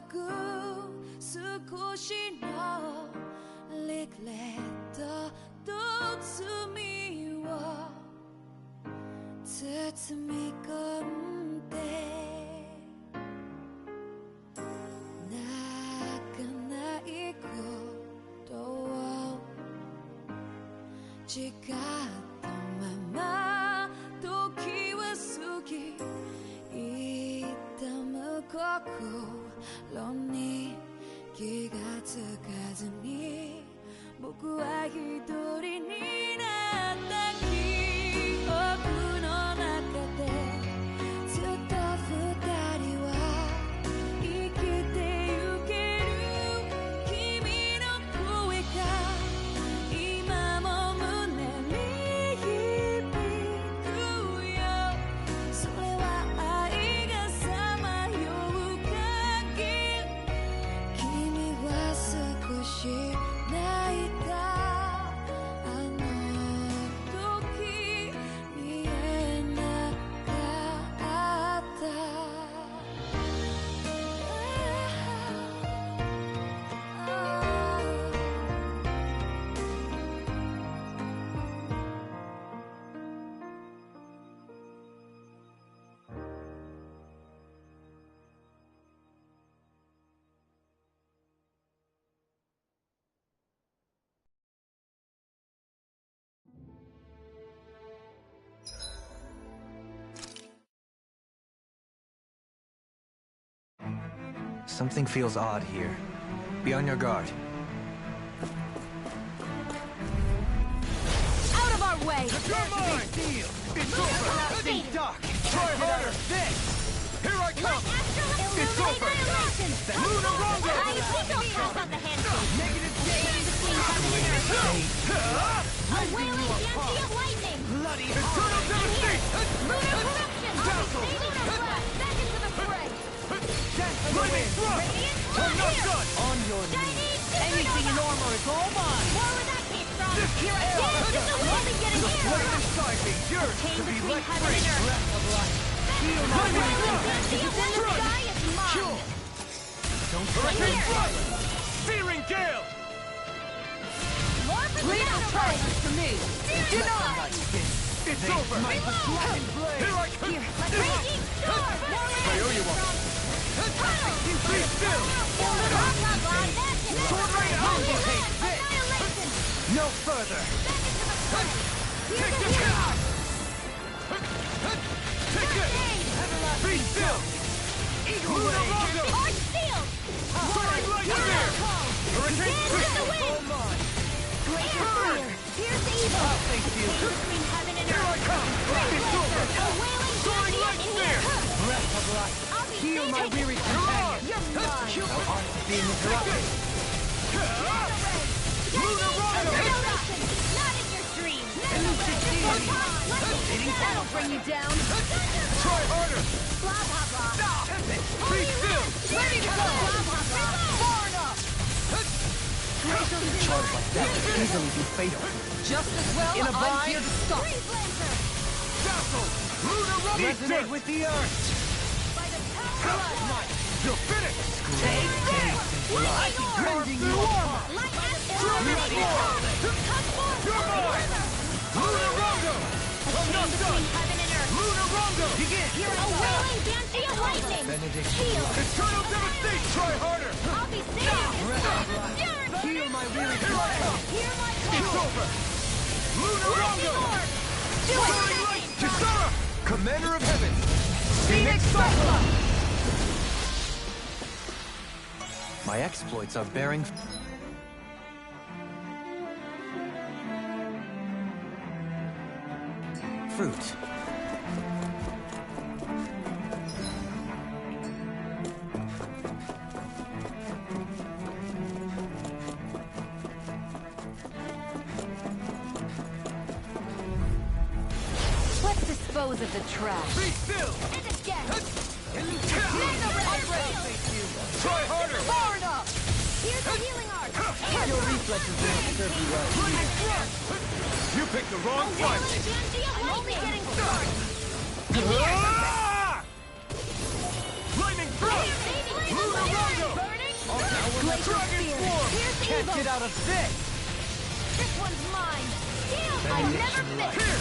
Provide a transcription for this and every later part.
く少しのリグレットと罪を包み込んで泣かないことを誓ったまま時は過ぎ痛む心に気がつかずに僕は一人になった記憶の中でずっと二人は生きてゆける君の声が今も胸に響くよそれは愛がさまよう限り君は少し泣いたあの時見えなかった Something feels odd here. Be on your guard. Out of our way! You're mine! It's over! Nothing Doc! Try harder! This! Here I come! It's over! Luna Rondo! We don't pass on the handshake! Negative Stand between heaven and earth! A wailing fancy of lightning! Bloody Eternal Devastation! Lunar corruption! Dazzle! Lunar blast! Back into the fray! Flaming Thrust! I'm not done! On your knees! Anything in armor is all mine! More where that came from! Here I Dance am! is the wind and get in The here! flame inside me yearns Came to be between let heaven free! and earth! Breath of life! Feel my Flaming wailing Thrust! fancy of in the sky is mine! Sure! Don't Hurricane here! Thrust! Searing Gale! More for Lethal challenge to me! Denied! It's over! Here I come! Raging storm! I owe you one! Be still! Sword Rain Ambuscade! No further! Take this! Take this! Be still! Eagle Ray! Soaring Lightning! Hurricane Twist! Burn! I'll face you! Here I come! It's over! Soaring Lightning! Breath of life! Heal my weary companion! So hard to being interrupted! Luna Rondo! Not in your dreams! Elusive deity! That'll bring you down! Try harder! Blah, blah, blah. Be still! Ready to go! Far enough! Charge like that could easily be fatal. Just as well, In a I'm bind? here to stop! Dazzle! Luna Rondo! Resonate with the earth! Blood Might! You'll finish! Take taste and blood. Rending you apart! You're mine! Luna Rondo! I'm not done! Luna Rondo! Begin! Benediction. Eternal Devastation! Try harder! Heal my weary companion! It's over! Luna Rondo! Soaring Light! Kisara! Commander of Heaven! Phoenix Cyclops! My exploits are bearing fruit. Let's dispose of the trash. Be still! And again! Try harder! Far enough! Here's the healing art! Your reflexes won't serve you well. Lightning Thrust! You picked the wrong fight! I'm only getting started! Ah! Lightning Thrust! Luna Rondo! Glacial Spear. Here's the Can't evil. get out of this! This one's mine. Steel. I never miss. Here!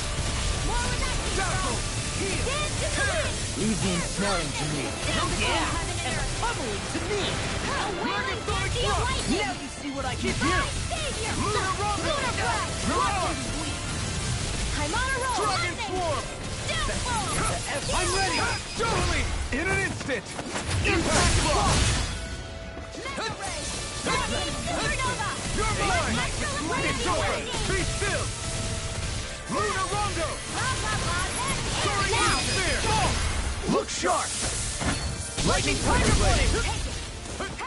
More with that heat. Dazzle! Heal! Dance to the wind. Easy and snaring to me. Stand between heaven and earth. Pummeling to me! A wailing Banshee of lightning. Now you see what I can do! My savior. Lunar Rumble! Lunar Blast. Mirage! I'm on a roll. Dragon Lightning. Swarm! Deathfall. I'm ready! Totally! In an instant! Impact Block! Mega Ray. Guardian Supernova. You're mine! Excellent It's lightning. over! Be still! Lunar Rondo! Blah, blah, blah. Soaring Now. Spear! Look sharp! Lightning Tiger Blade!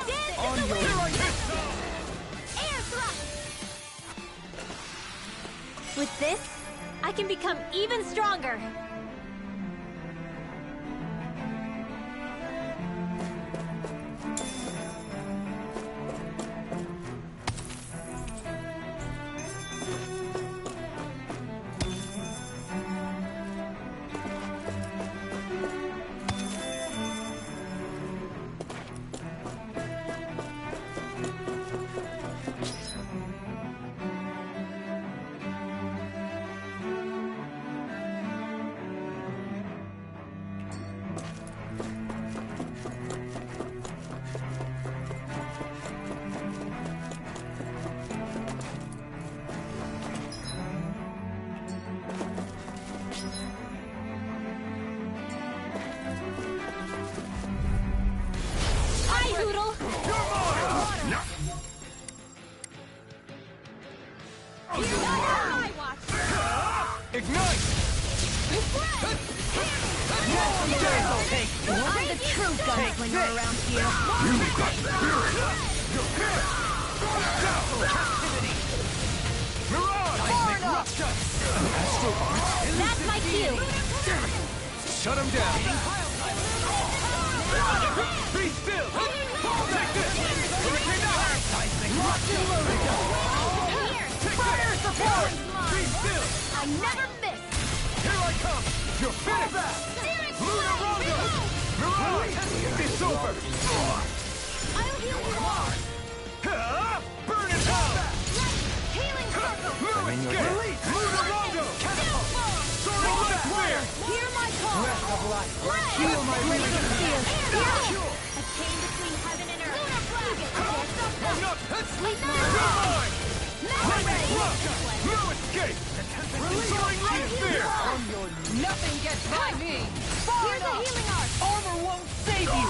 Dance On to the your wind. hit! Air thrust. With this, I can become even stronger. Hi, Hoodle. I watch. Ignite! I'm the true gunslinger around here. Mirage! That's my cue. Shut him down! Be still! Take this! Hurricane Knife! Locked and loaded! Here. Fire support! Be still! I never miss. Here I come! You're finished! Lunar Rondo! Mirage! It's over! I'll heal you all. Burn it out! Healing circle. New escape! Lunar Rondo! Soaring Light Spear! Hear my call. Heal my Glacial Spear. Cure! A chain between heaven and earth. Lunar Blast. Enough! Sleep You're now. mine! Lightning Block! New escape! Soaring Light Spear! Nothing gets by me! Here's a healing art. Armor won't save you!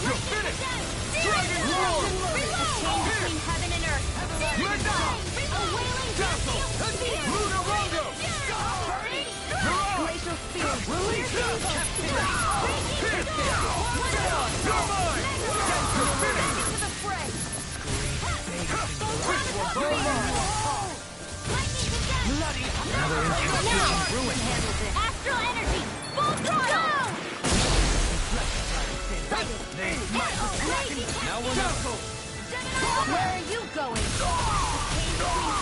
You're finished! Dragon Swarm! Chain between heaven and earth. A wailing Dazzle! Spear. Lunar Rondo! Mirage! Glacial Spear. Release him! Raging You're mine! You're finished! to the fray. Astral energy. Full throttle. Now we're not. Where are you going?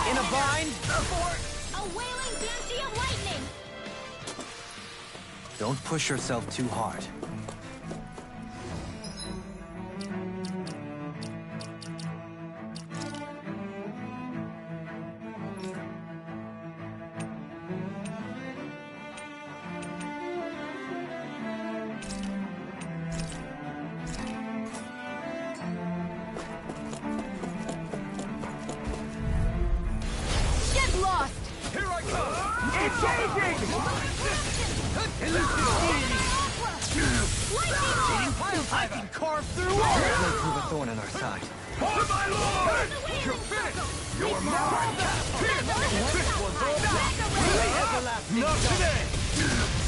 In a bind? A wailing banshee of lightning. Don't push yourself too hard. Get lost. Here I come! It's changing! I can carve through Let's all! play through the thorn in our side. Oh my lord! You're finished! You're mine! This one's over! Not today!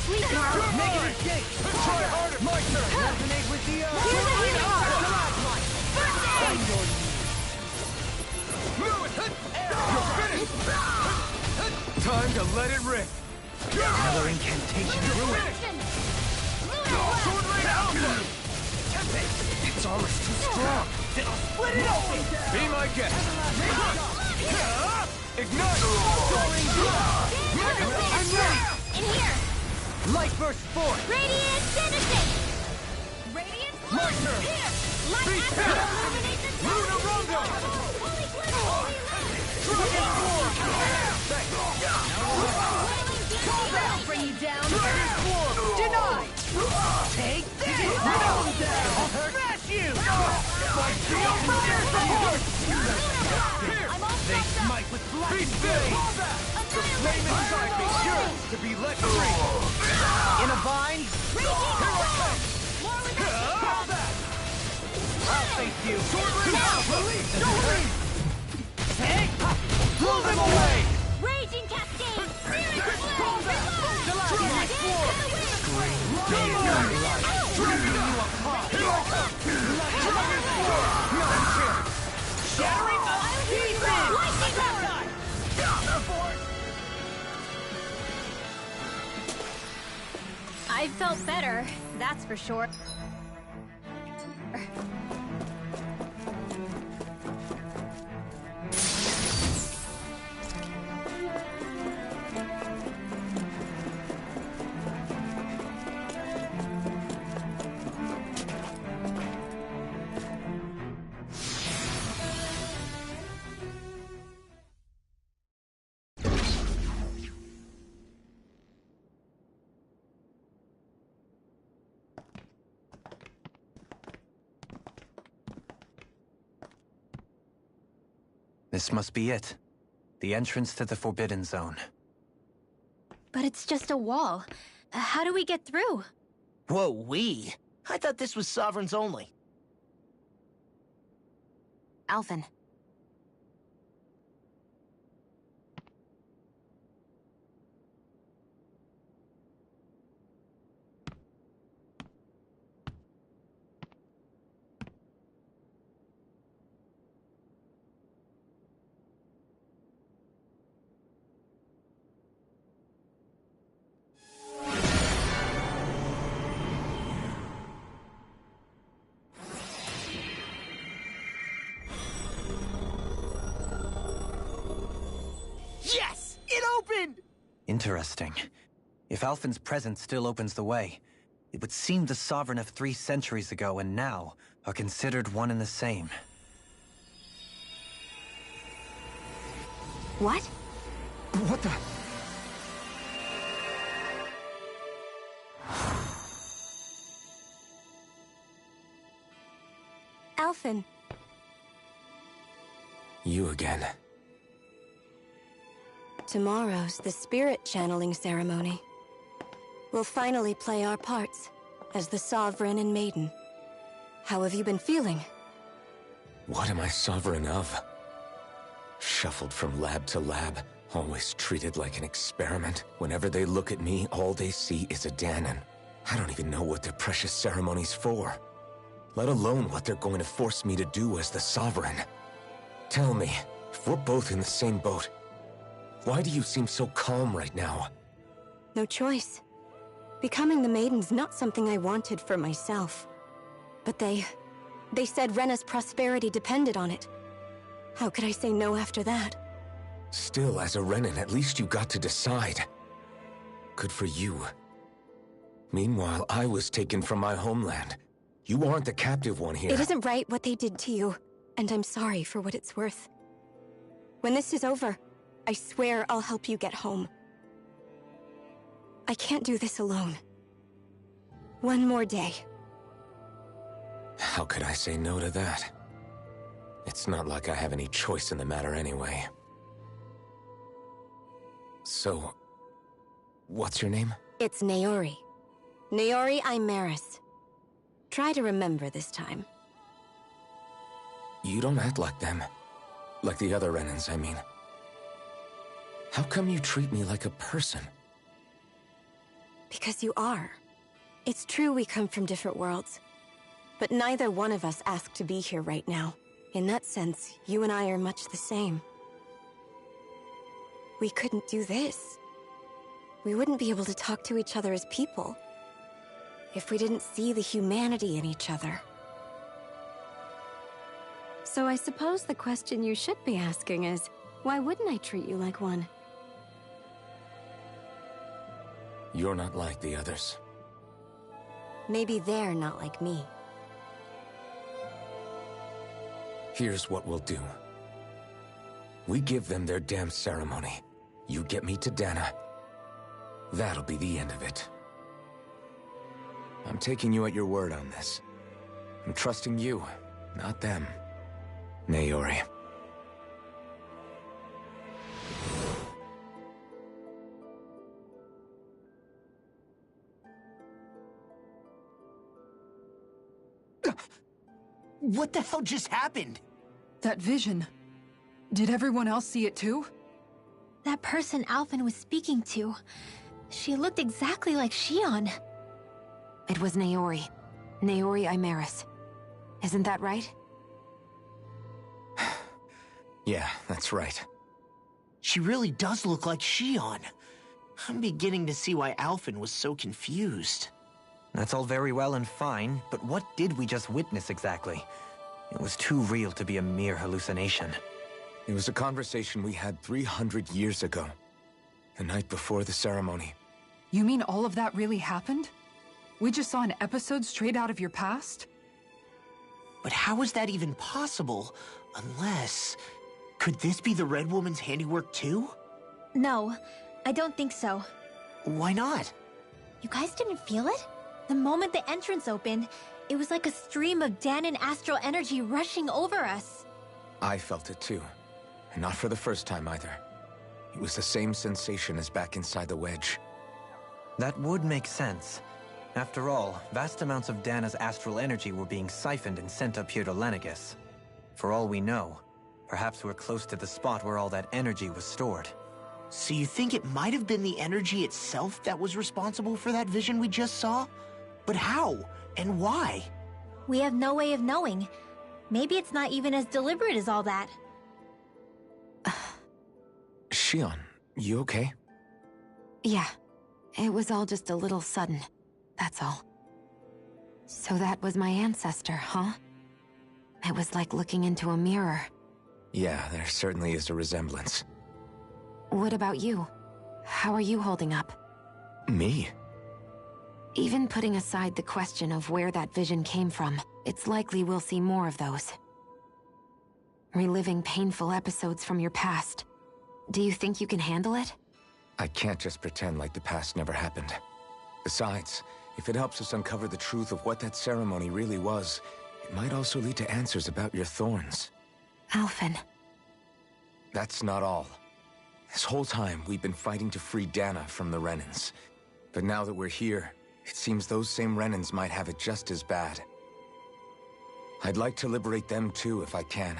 Sleep now. Make it escape! Try harder! My turn! Resonate with the Here's a healing art. You're finished! Time to let it rip! Another incantation. You're finished! Sword Rain Alpha! Its armor's too strong! It'll split it open! Be my guest! Ignite! Soaring I'm ready. In here. Light burst forth! Radiant Genesis. Radiant. My turn! Here. Light Be action! careful! Illuminate the Luna Rondo! Holy glitter! Holy Dragon Form! Call that'll bring you down. Dragon Form! Denied. Take this. I'll smash you. My shield bears the horse! Here! I'm all They set up! smite with black flame! The flame inside me yearns to be let free! In a bind. Here I come! More with us! All that! I'll face you. Sword Ring Alpha! Release! Hey. Blow them away! Raging Cascade! Spirit Flame! Combat! Dragon Form! Dragon you apart! Here I come! Dragon Form! No chance! Shattering the pieces. Lightning Roar! I felt better, that's for sure. This must be it. The entrance to the Forbidden Zone. But it's just a wall. How do we get through? Whoa, we? I thought this was Sovereigns only. Alphen. Yes! It opened! Interesting. If Alphen's presence still opens the way, it would seem the Sovereign of 3 centuries ago and now are considered one and the same. What? What the? Alphen. You again. Tomorrow's the spirit channeling ceremony. We'll finally play our parts as the Sovereign and Maiden. How have you been feeling? What am I sovereign of? Shuffled from lab to lab, always treated like an experiment. Whenever they look at me, all they see is a Dahnan. I don't even know what their precious ceremony's for. Let alone what they're going to force me to do as the Sovereign. Tell me, if we're both in the same boat, why do you seem so calm right now? No choice. Becoming the Maiden's not something I wanted for myself. But they said Rena's prosperity depended on it. How could I say no after that? Still, as a Renan, at least you got to decide. Good for you. Meanwhile, I was taken from my homeland. You aren't the captive one here. It isn't right what they did to you, and I'm sorry for what it's worth. When this is over, I swear I'll help you get home. I can't do this alone. One more day. How could I say no to that? It's not like I have any choice in the matter anyway. So, what's your name? It's Naori. Naori Imaris. Try to remember this time. You don't act like them. Like the other Renans, I mean. How come you treat me like a person? Because you are. It's true we come from different worlds. But neither one of us asked to be here right now. In that sense, you and I are much the same. We couldn't do this. We wouldn't be able to talk to each other as people if we didn't see the humanity in each other. So I suppose the question you should be asking is, why wouldn't I treat you like one? You're not like the others. Maybe they're not like me. Here's what we'll do. We give them their damn ceremony. You get me to Dana. That'll be the end of it. I'm taking you at your word on this. I'm trusting you, not them. Naori. What the hell just happened? That vision. Did everyone else see it too? That person Alphen was speaking to, she looked exactly like Shion. It was Naori. Naori Imaris. Isn't that right? Yeah, that's right. She really does look like Shion. I'm beginning to see why Alphen was so confused. That's all very well and fine, but what did we just witness exactly? It was too real to be a mere hallucination. It was a conversation we had 300 years ago. The night before the ceremony. You mean all of that really happened? We just saw an episode straight out of your past? But how is that even possible? Unless... Could this be the Red Woman's handiwork too? No, I don't think so. Why not? You guys didn't feel it? The moment the entrance opened, it was like a stream of Dahnan astral energy rushing over us. I felt it too. And not for the first time either. It was the same sensation as back inside the wedge. That would make sense. After all, vast amounts of Dana's astral energy were being siphoned and sent up here to Lenegis. For all we know, perhaps we're close to the spot where all that energy was stored. So you think it might have been the energy itself that was responsible for that vision we just saw? But how? And why? We have no way of knowing. Maybe it's not even as deliberate as all that. Shion, you okay? Yeah. It was all just a little sudden. That's all. So that was my ancestor, huh? It was like looking into a mirror. Yeah, there certainly is a resemblance. What about you? How are you holding up? Me? Even putting aside the question of where that vision came from, it's likely we'll see more of those. Reliving painful episodes from your past. Do you think you can handle it? I can't just pretend like the past never happened. Besides, if it helps us uncover the truth of what that ceremony really was, it might also lead to answers about your thorns. Alphen. That's not all. This whole time, we've been fighting to free Dana from the Renans. But now that we're here, it seems those same Renans might have it just as bad. I'd like to liberate them too if I can.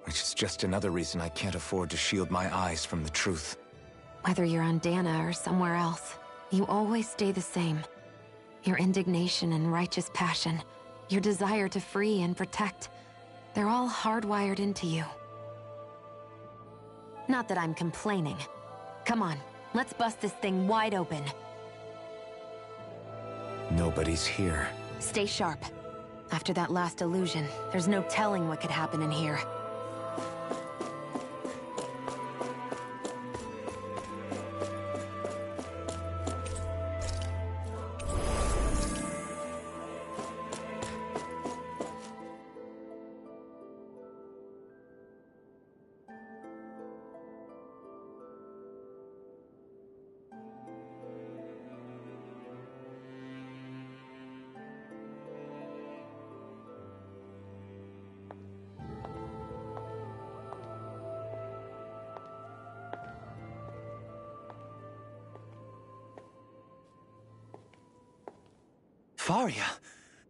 Which is just another reason I can't afford to shield my eyes from the truth. Whether you're on Dana or somewhere else, you always stay the same. Your indignation and righteous passion, your desire to free and protect, they're all hardwired into you. Not that I'm complaining. Come on, let's bust this thing wide open. Nobody's here. Stay sharp. After that last illusion, there's no telling what could happen in here. Faria,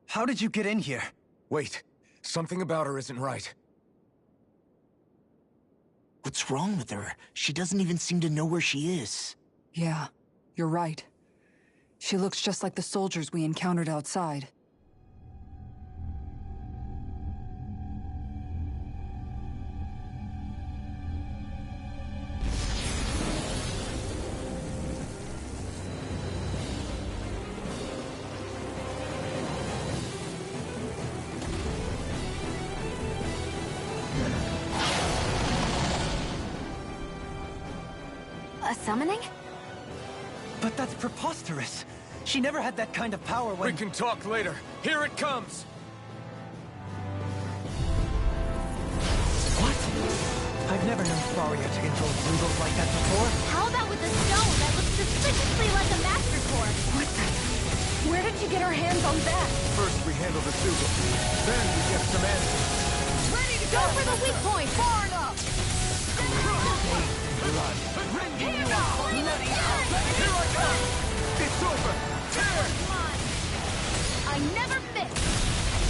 how did you get in here? Wait, something about her isn't right. What's wrong with her? She doesn't even seem to know where she is. Yeah, you're right. She looks just like the soldiers we encountered outside. A summoning? But that's preposterous. She never had that kind of power when... We can talk later. Here it comes! I've never known Faria to control Zeugles like that before. How about with a stone that looks suspiciously like a Master Core? What the? Where did you get our hands on that? First we handle the Zeugles, then we get some answers. Ready to go for the weak point! Far enough! Blood. Rending you out. Bloody hell. Here I come. It's over. Tear. I never miss!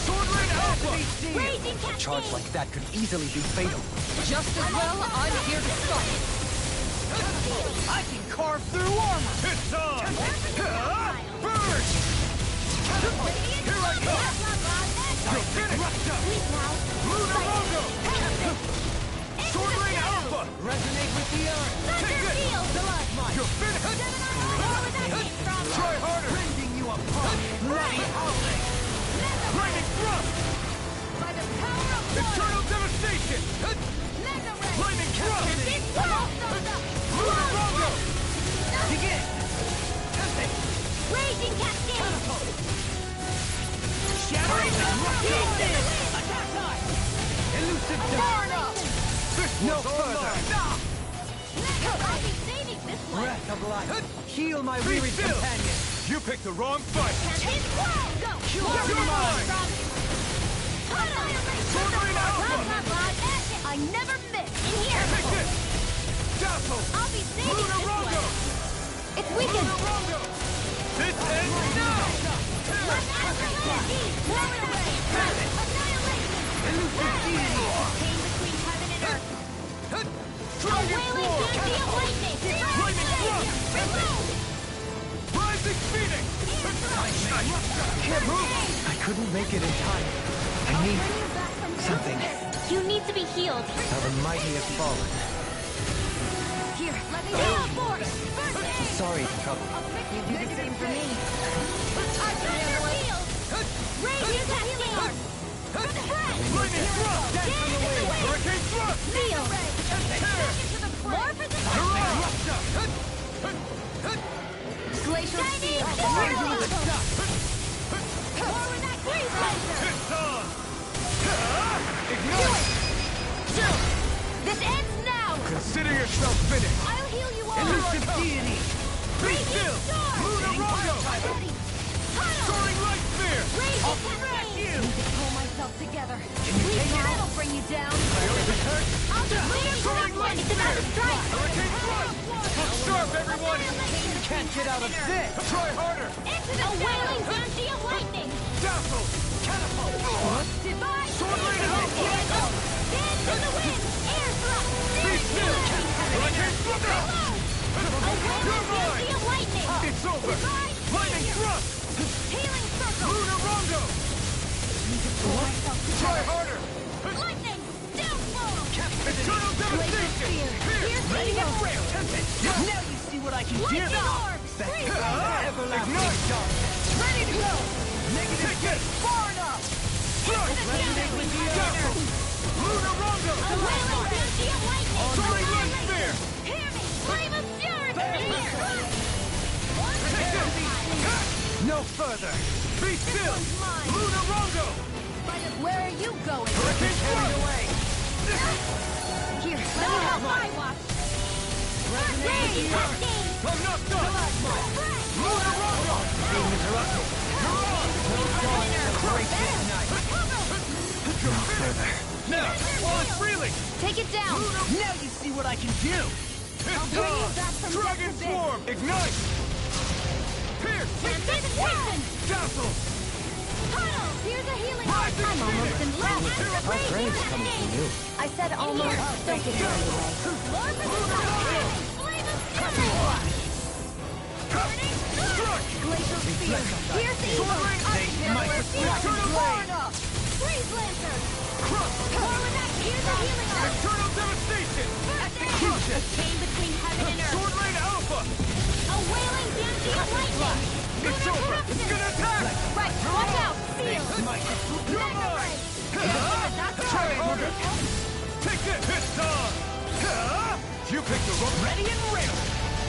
Sword Rain Alpha. Raging A Cascade! charge like that could easily be fatal. Just as well, I'm here to stop it. I can carve through armor! It's on. Burn. Here I come. You're finished. Weak now. Lunar Rondo. Sword Rain Alpha. Resonate with the earth! Thunder Field! You're finished. Where would that came from? Try harder. Rending you apart! Bloody howling! Lightning thrust. By the power of water! Eternal devastation. Mega Ray! Lightning thrust. It's Lunar Rondo. Begin! Raging Cascade! Shattering! Attack time! Elusive Far enough! No further! I'll be saving this one! Breath of life! Heal my Be weary still. companion! You picked the wrong fight. Cascade Squall! Go! You're mine. Sword Rain Alpha. I never miss! In here! Take this. Dazzle. I'll be saving Lunar this Rondo. one! It's weakened! Lunar Rondo. This ends now. Annihilation! Came between heaven and earth! Dragon Wailing Floor. Dandy of Lightning! Lightning thrust. Rising Phoenix. Can't move! I couldn't make it in time. I need something. You need to be healed. How the mighty have fallen. Here, let me Gale Force! First aid! Sorry to trouble. You do the same for me. Thunder Field! Radiant Cascade! Spread! Lightning thrust. Dance in the wind! Hurricane thrust. Field! More for the Glacial Steel! More with that Grease Laser! It's on. Ignite. This ends now! Consider yourself finished. I'll heal you all! Elusive deity. Be still. Lunar Rondo. Soaring Light Sphere. Raging Cascade! Need to pull myself together. Please, that'll bring you down. I'll just lead you to the one. It's about to strike. Hurricane thrust. Look sharp, everyone. Can't get out of this! Try harder. Into the wailing Dandy of Lightning! Dazzle. Catapult. Divine! Sword Rain Alpha. Dance in the wind! Air thrust! Be still. Hurricane thrust. A wailing Dandy of Lightning! It's over. Divine! Lightning thrust. Healing circle! Lunar Rondo. Try harder. Lightning! Downfall! Eternal devastation. Here's the eagle! Now you see what I can do! Lightning orb! Freeze laser! Ignite. Ready to go! Take it. Far enough! Thrust. Resonate with the Dazzle. Lunar Rondo. A wailing Dandy of Lightning! Soaring Light Sphere. Hear me! Flame of Fury! Take this. No further! Be still. Lunar Rondo. Where are you going? Hurricane thrust. Here, let me help my watch! Raging Cascade! I'm not done. Lunar Rondo. Being interrupted. You're on. No further. Now, while it's reeling. Take it down! Now you see what I can do! It's bring you on. back from Dragon death to bed. Swarm. Ignite. Pierce. Weapon! Dazzle. Tunnel! Here's a healing arm! Rising I'm almost Phoenix. impressed! Our friend's coming from you. I said almost. Don't get carried away. Lord for the Sun! Flame of Fury! Burning Strike! Glacial Spear! Here's the evil! Eternal Far enough! Freeze Lancer! Crush. More with that! Here's a healing arm! Eternal devastation. Execution! Came between heaven and earth! Sword Rain Alpha. A wailing Dandy of Lightning! It's over. It's gonna attack. Right, watch out! Seal! You're mine. Try harder. Take this. It's on. You picked the wrong. Ready and ready!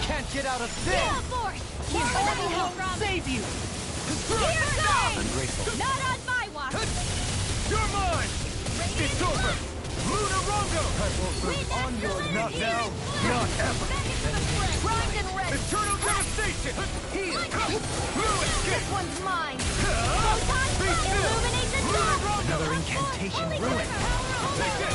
Can't get out of this! Gale Force! Here, let me help Save you! Here goes! Ungrateful. Not on my watch! You're mine. It's over. Lunarongo! I won't live on your... Not now, not ever! Primed and ready! Eternal devastation! Heal! Blue escape! This one's mine! Photon, illuminate the dark! Another incantation ruined. Take this!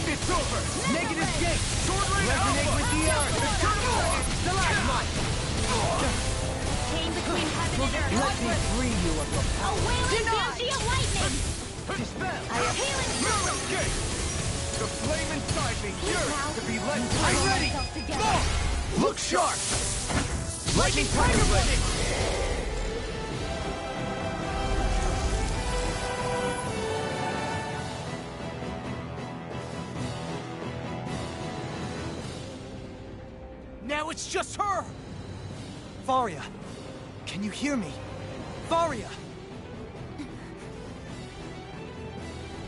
It's over! Negative gate! Sword Rain Resonate Alpha! with the earth! Eternal! Stalagmite! Came between heaven and earth. Let me free you of your A power. wailing banshee of lightning! Dispel! I have healing Blue power! escape! The flame inside me yearns Now, to be let I'm free! ready! Together. Look sharp! Lightning Tiger Blade! Now it's just her! Faria, can you hear me? Faria!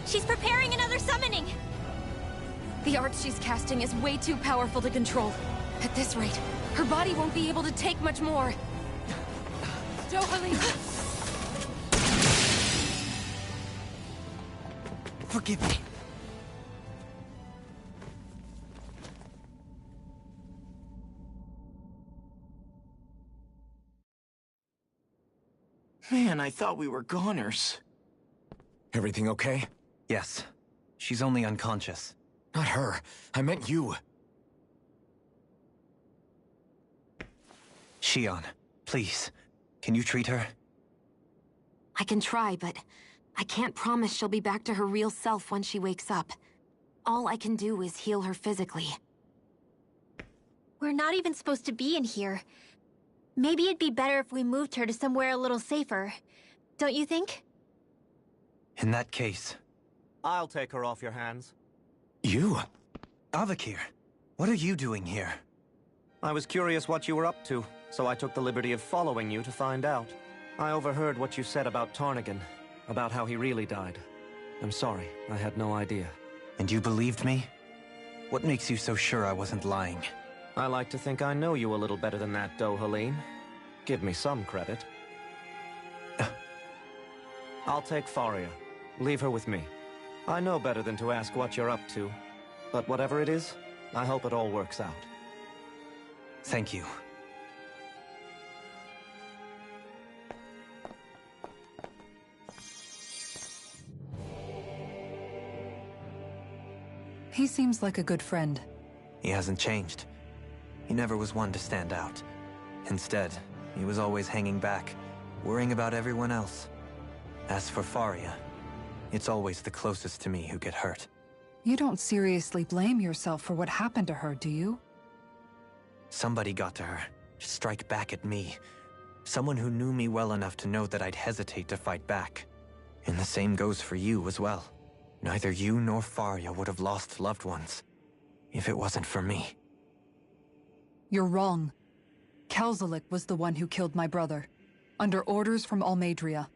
She's preparing another summoning! The art she's casting is way too powerful to control. At this rate, her body won't be able to take much more. Dohalim! Forgive me. Man, I thought we were goners. Everything okay? Yes. She's only unconscious. Not her. I meant you. Shion, please. Can you treat her? I can try, but I can't promise she'll be back to her real self when she wakes up. All I can do is heal her physically. We're not even supposed to be in here. Maybe it'd be better if we moved her to somewhere a little safer. Don't you think? In that case... I'll take her off your hands. You? Avakir, what are you doing here? I was curious what you were up to, so I took the liberty of following you to find out. I overheard what you said about Tarnigan, about how he really died. I'm sorry, I had no idea. And you believed me? What makes you so sure I wasn't lying? I like to think I know you a little better than that, Dohalim. Give me some credit. I'll take Faria. Leave her with me. I know better than to ask what you're up to. But whatever it is, I hope it all works out. Thank you. He seems like a good friend. He hasn't changed. He never was one to stand out. Instead, he was always hanging back, worrying about everyone else. As for Faria, it's always the closest to me who get hurt. You don't seriously blame yourself for what happened to her, do you? Somebody got to her, to strike back at me. Someone who knew me well enough to know that I'd hesitate to fight back. And the same goes for you as well. Neither you nor Faria would have lost loved ones, if it wasn't for me. You're wrong. Kelzelik was the one who killed my brother, under orders from Almeidria.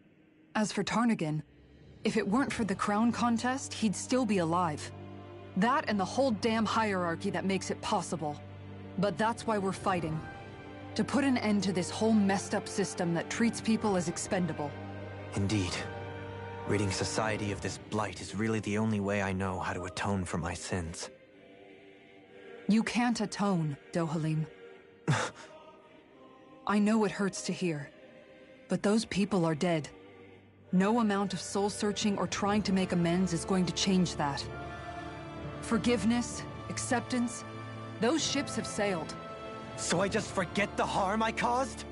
As for Tarnigan, if it weren't for the crown contest, he'd still be alive. That and the whole damn hierarchy that makes it possible. But that's why we're fighting. To put an end to this whole messed up system that treats people as expendable. Indeed. Ridding society of this blight is really the only way I know how to atone for my sins. You can't atone, Dohalim. I know it hurts to hear, but those people are dead. No amount of soul-searching or trying to make amends is going to change that. Forgiveness, acceptance, those ships have sailed. So I just forget the harm I caused?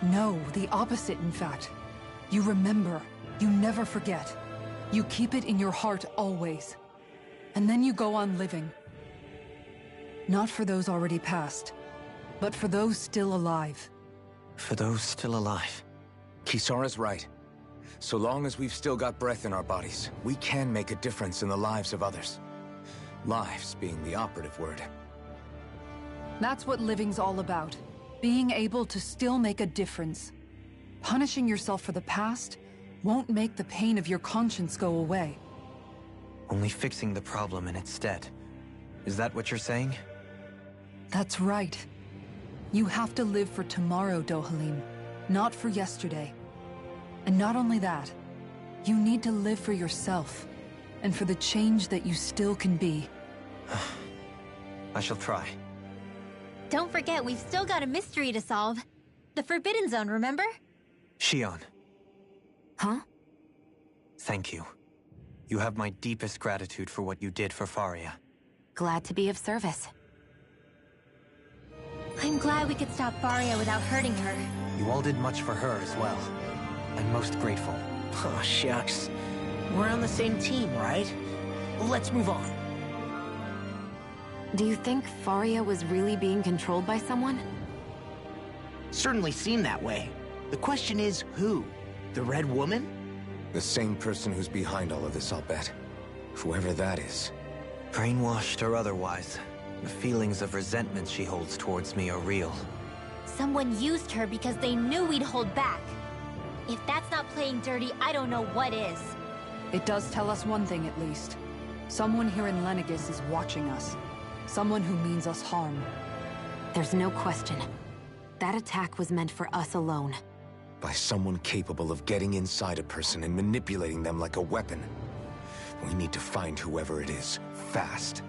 No, the opposite, in fact. You remember. You never forget. You keep it in your heart always. And then you go on living. Not for those already past, but for those still alive. For those still alive. Kisara's right. So long as we've still got breath in our bodies, we can make a difference in the lives of others. Lives being the operative word. That's what living's all about. Being able to still make a difference. Punishing yourself for the past won't make the pain of your conscience go away. Only fixing the problem in its stead. Is that what you're saying? That's right. You have to live for tomorrow, Dohalim, not for yesterday. And not only that, you need to live for yourself. and for the change that you still can be. I shall try. Don't forget, we've still got a mystery to solve. The Forbidden Zone, remember? Shion, Huh? thank you. You have my deepest gratitude for what you did for Faria. Glad to be of service. I'm glad we could stop Faria without hurting her. You all did much for her as well. I'm most grateful. Oh, shucks. We're on the same team, right? Let's move on. Do you think Faria was really being controlled by someone? Certainly seemed that way. The question is, who? The Red Woman? The same person who's behind all of this, I'll bet. Whoever that is. Brainwashed or otherwise, the feelings of resentment she holds towards me are real. Someone used her because they knew we'd hold back. If that's not playing dirty, I don't know what is. It does tell us one thing at least. Someone here in Lenegis is watching us. Someone who means us harm. There's no question. That attack was meant for us alone. By someone capable of getting inside a person and manipulating them like a weapon. We need to find whoever it is, fast.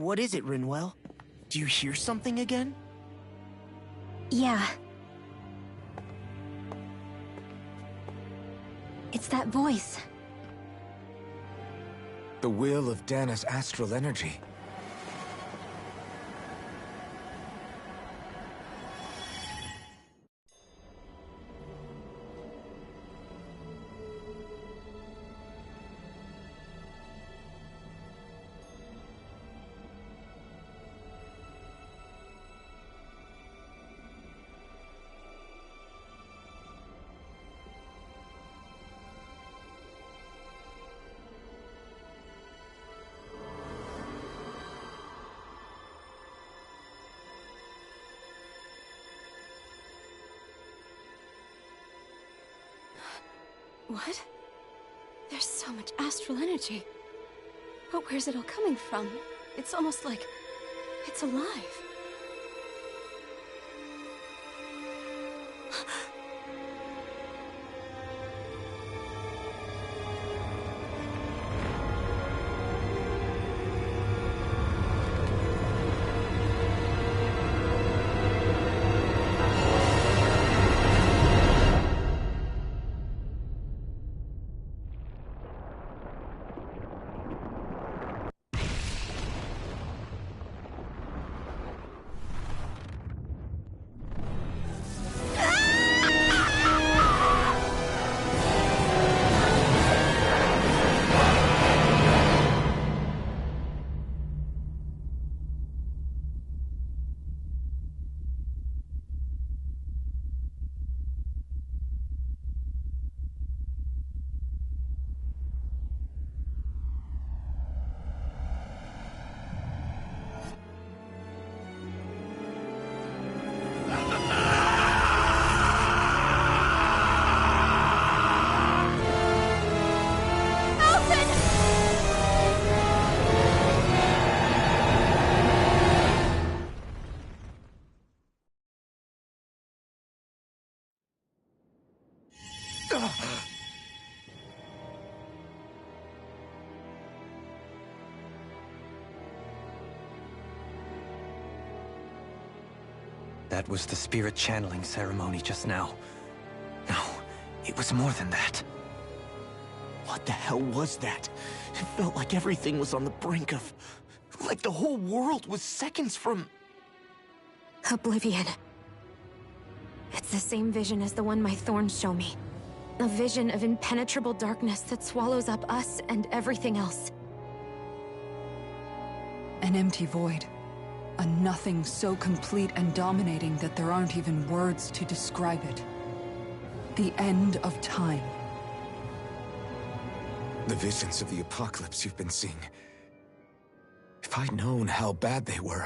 What is it, Rinwell? Do you hear something again? Yeah. It's that voice. The will of Dana's astral energy. What? There's so much astral energy. But where's it all coming from? It's almost like it's alive. That was the spirit channeling ceremony just now. No, it was more than that. What the hell was that? It felt like everything was on the brink of... like the whole world was seconds from... Oblivion. It's the same vision as the one my thorns show me. A vision of impenetrable darkness that swallows up us and everything else. An empty void. A nothing so complete and dominating that there aren't even words to describe it. The end of time. The visions of the apocalypse you've been seeing. If I'd known how bad they were,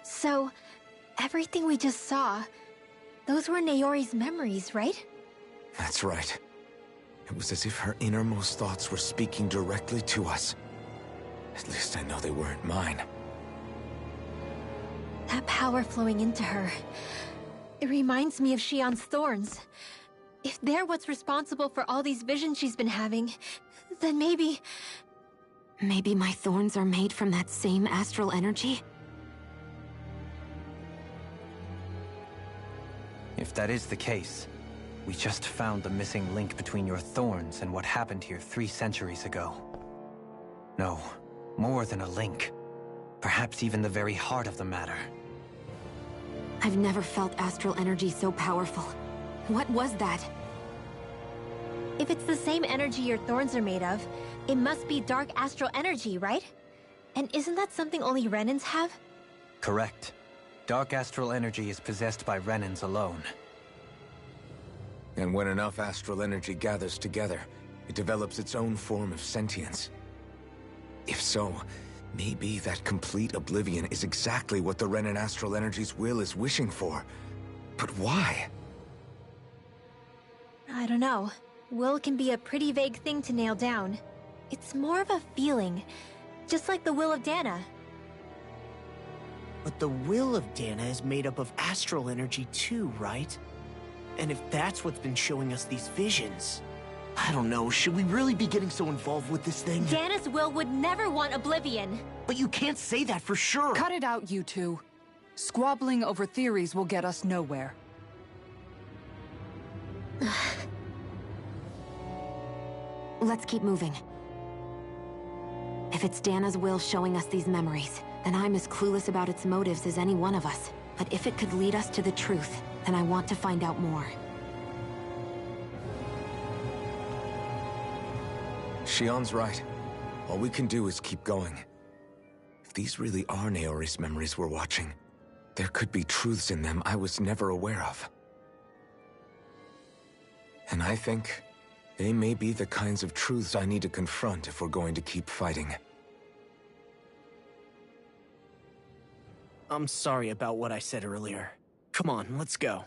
So, everything we just saw, those were Naori's memories, right? That's right. It was as if her innermost thoughts were speaking directly to us. At least I know they weren't mine. That power flowing into her, it reminds me of Shionne's thorns. If they're what's responsible for all these visions she's been having, then maybe... Maybe my thorns are made from that same astral energy? If that is the case, we just found the missing link between your thorns and what happened here 3 centuries ago. No, more than a link. Perhaps even the very heart of the matter. I've never felt astral energy so powerful. What was that? If it's the same energy your thorns are made of, it must be dark astral energy, right? And isn't that something only Renans have? Correct. Dark astral energy is possessed by Renans alone. And when enough astral energy gathers together, it develops its own form of sentience. If so, maybe that complete oblivion is exactly what the Renan astral energy's will is wishing for. But why? I don't know. Will can be a pretty vague thing to nail down. It's more of a feeling, just like the will of Dana. But the will of Dana is made up of astral energy too, right? And if that's what's been showing us these visions... I don't know, should we really be getting so involved with this thing? Dana's will would never want oblivion. But you can't say that for sure! Cut it out, you two. Squabbling over theories will get us nowhere. Let's keep moving. If it's Dana's will showing us these memories, then I'm as clueless about its motives as any one of us. But if it could lead us to the truth, then I want to find out more. Shionne's right. All we can do is keep going. If these really are Naori's memories we're watching, there could be truths in them I was never aware of. And I think they may be the kinds of truths I need to confront if we're going to keep fighting. I'm sorry about what I said earlier. Come on, let's go.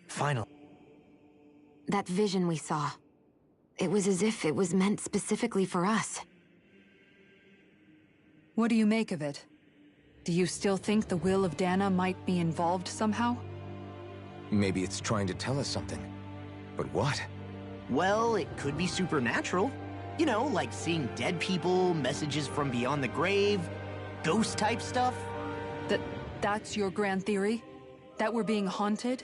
Final. That vision we saw. It was as if it was meant specifically for us. What do you make of it? Do you still think the will of Dana might be involved somehow? Maybe it's trying to tell us something. But what? Well, it could be supernatural. You know, like seeing dead people, messages from beyond the grave, ghost-type stuff. That's your grand theory? That we're being haunted?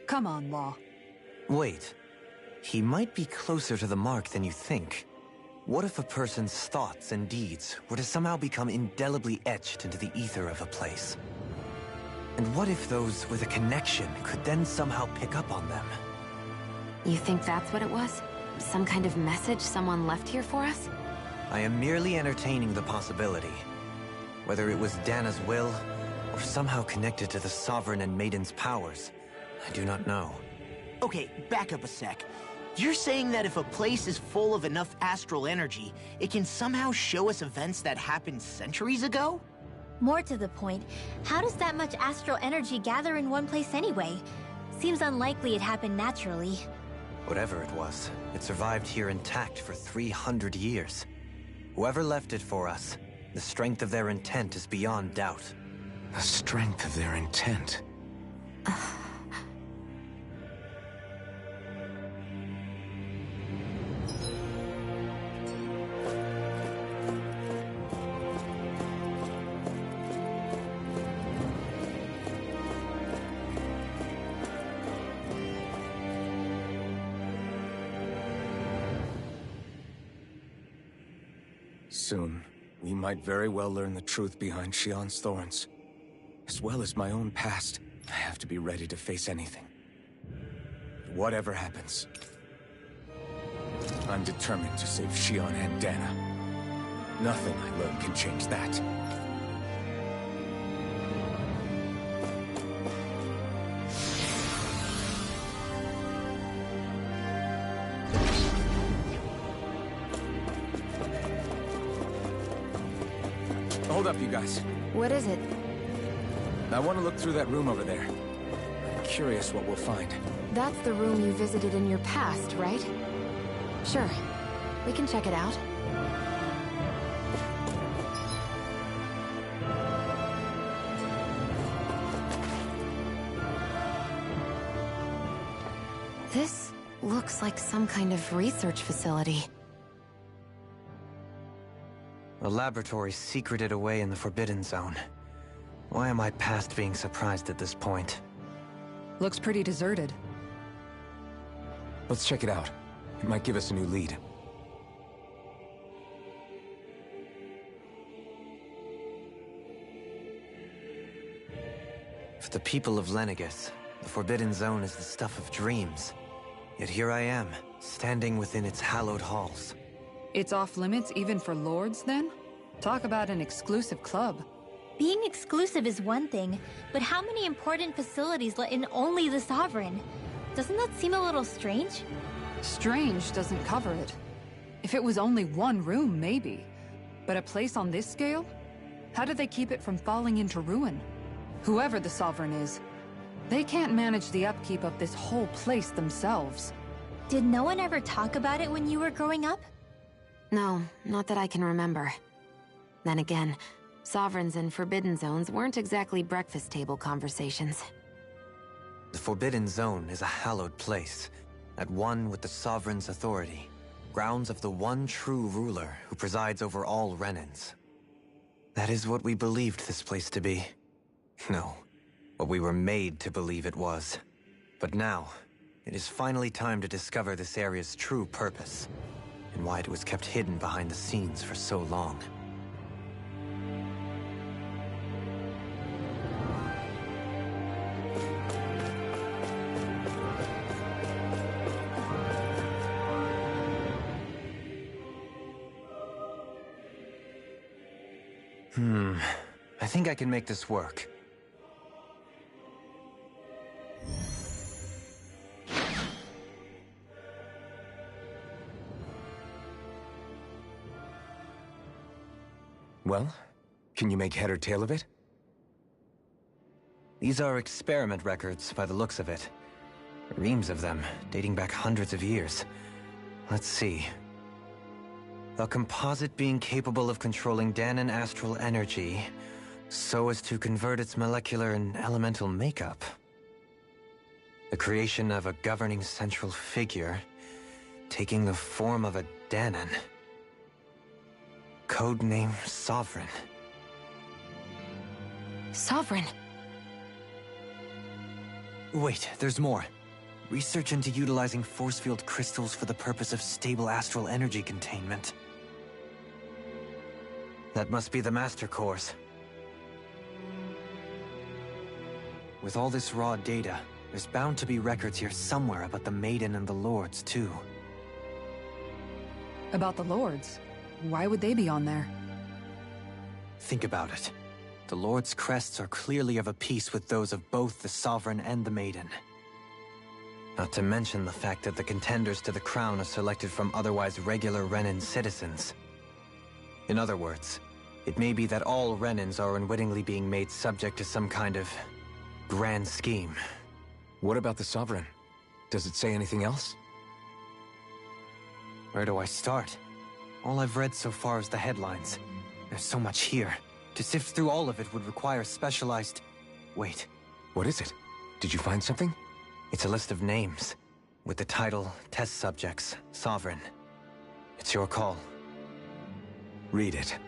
Come on, Law. Wait. He might be closer to the mark than you think. What if a person's thoughts and deeds were to somehow become indelibly etched into the ether of a place? And what if those with a connection could then somehow pick up on them? You think that's what it was? Some kind of message someone left here for us? I am merely entertaining the possibility. Whether it was Dana's will, or somehow connected to the Sovereign and Maiden's powers, I do not know. Okay, back up a sec. You're saying that if a place is full of enough astral energy, it can somehow show us events that happened centuries ago? More to the point, how does that much astral energy gather in one place anyway? Seems unlikely it happened naturally. Whatever it was, it survived here intact for 300 years. Whoever left it for us, the strength of their intent is beyond doubt. The strength of their intent. Soon, we might very well learn the truth behind Shionne's thorns. As well as my own past, I have to be ready to face anything. Whatever happens, I'm determined to save Shionne and Dana. Nothing I learn can change that. Hold up, you guys. What is it? I want to look through that room over there. I'm curious what we'll find. That's the room you visited in your past, right? Sure. We can check it out. This looks like some kind of research facility. A laboratory secreted away in the Forbidden Zone. Why am I past being surprised at this point? Looks pretty deserted. Let's check it out. It might give us a new lead. For the people of Lenegis, the Forbidden Zone is the stuff of dreams. Yet here I am, standing within its hallowed halls. It's off limits even for lords, then? Talk about an exclusive club. Being exclusive is one thing, but how many important facilities let in only the Sovereign? Doesn't that seem a little strange? Strange doesn't cover it. If it was only one room, maybe. But a place on this scale? How do they keep it from falling into ruin? Whoever the Sovereign is, they can't manage the upkeep of this whole place themselves. Did no one ever talk about it when you were growing up? No, not that I can remember. Then again, Sovereigns and Forbidden Zones weren't exactly breakfast table conversations. The Forbidden Zone is a hallowed place, at one with the Sovereign's authority, grounds of the one true ruler who presides over all Renans. That is what we believed this place to be. No, what we were made to believe it was. But now, it is finally time to discover this area's true purpose, and why it was kept hidden behind the scenes for so long. I think I can make this work. Well, can you make head or tail of it? These are experiment records, by the looks of it. Reams of them, dating back hundreds of years. Let's see. A composite being capable of controlling Dahnan astral energy, so as to convert its molecular and elemental makeup. The creation of a governing central figure, taking the form of a Dahnan. Codename Sovereign. Sovereign? Wait, there's more. Research into utilizing force field crystals for the purpose of stable astral energy containment. That must be the Master Cores. With all this raw data, there's bound to be records here somewhere about the Maiden and the Lords, too. About the Lords? Why would they be on there? Think about it. The Lord's crests are clearly of a piece with those of both the Sovereign and the Maiden. Not to mention the fact that the contenders to the crown are selected from otherwise regular Renan citizens. In other words, it may be that all Renans are unwittingly being made subject to some kind of grand scheme. What about the Sovereign? Does it say anything else? Where do I start? All I've read so far is the headlines. There's so much here. To sift through all of it would require specialized... Wait. What is it? Did you find something? It's a list of names, with the title, Test Subjects, Sovereign. It's your call. Read it.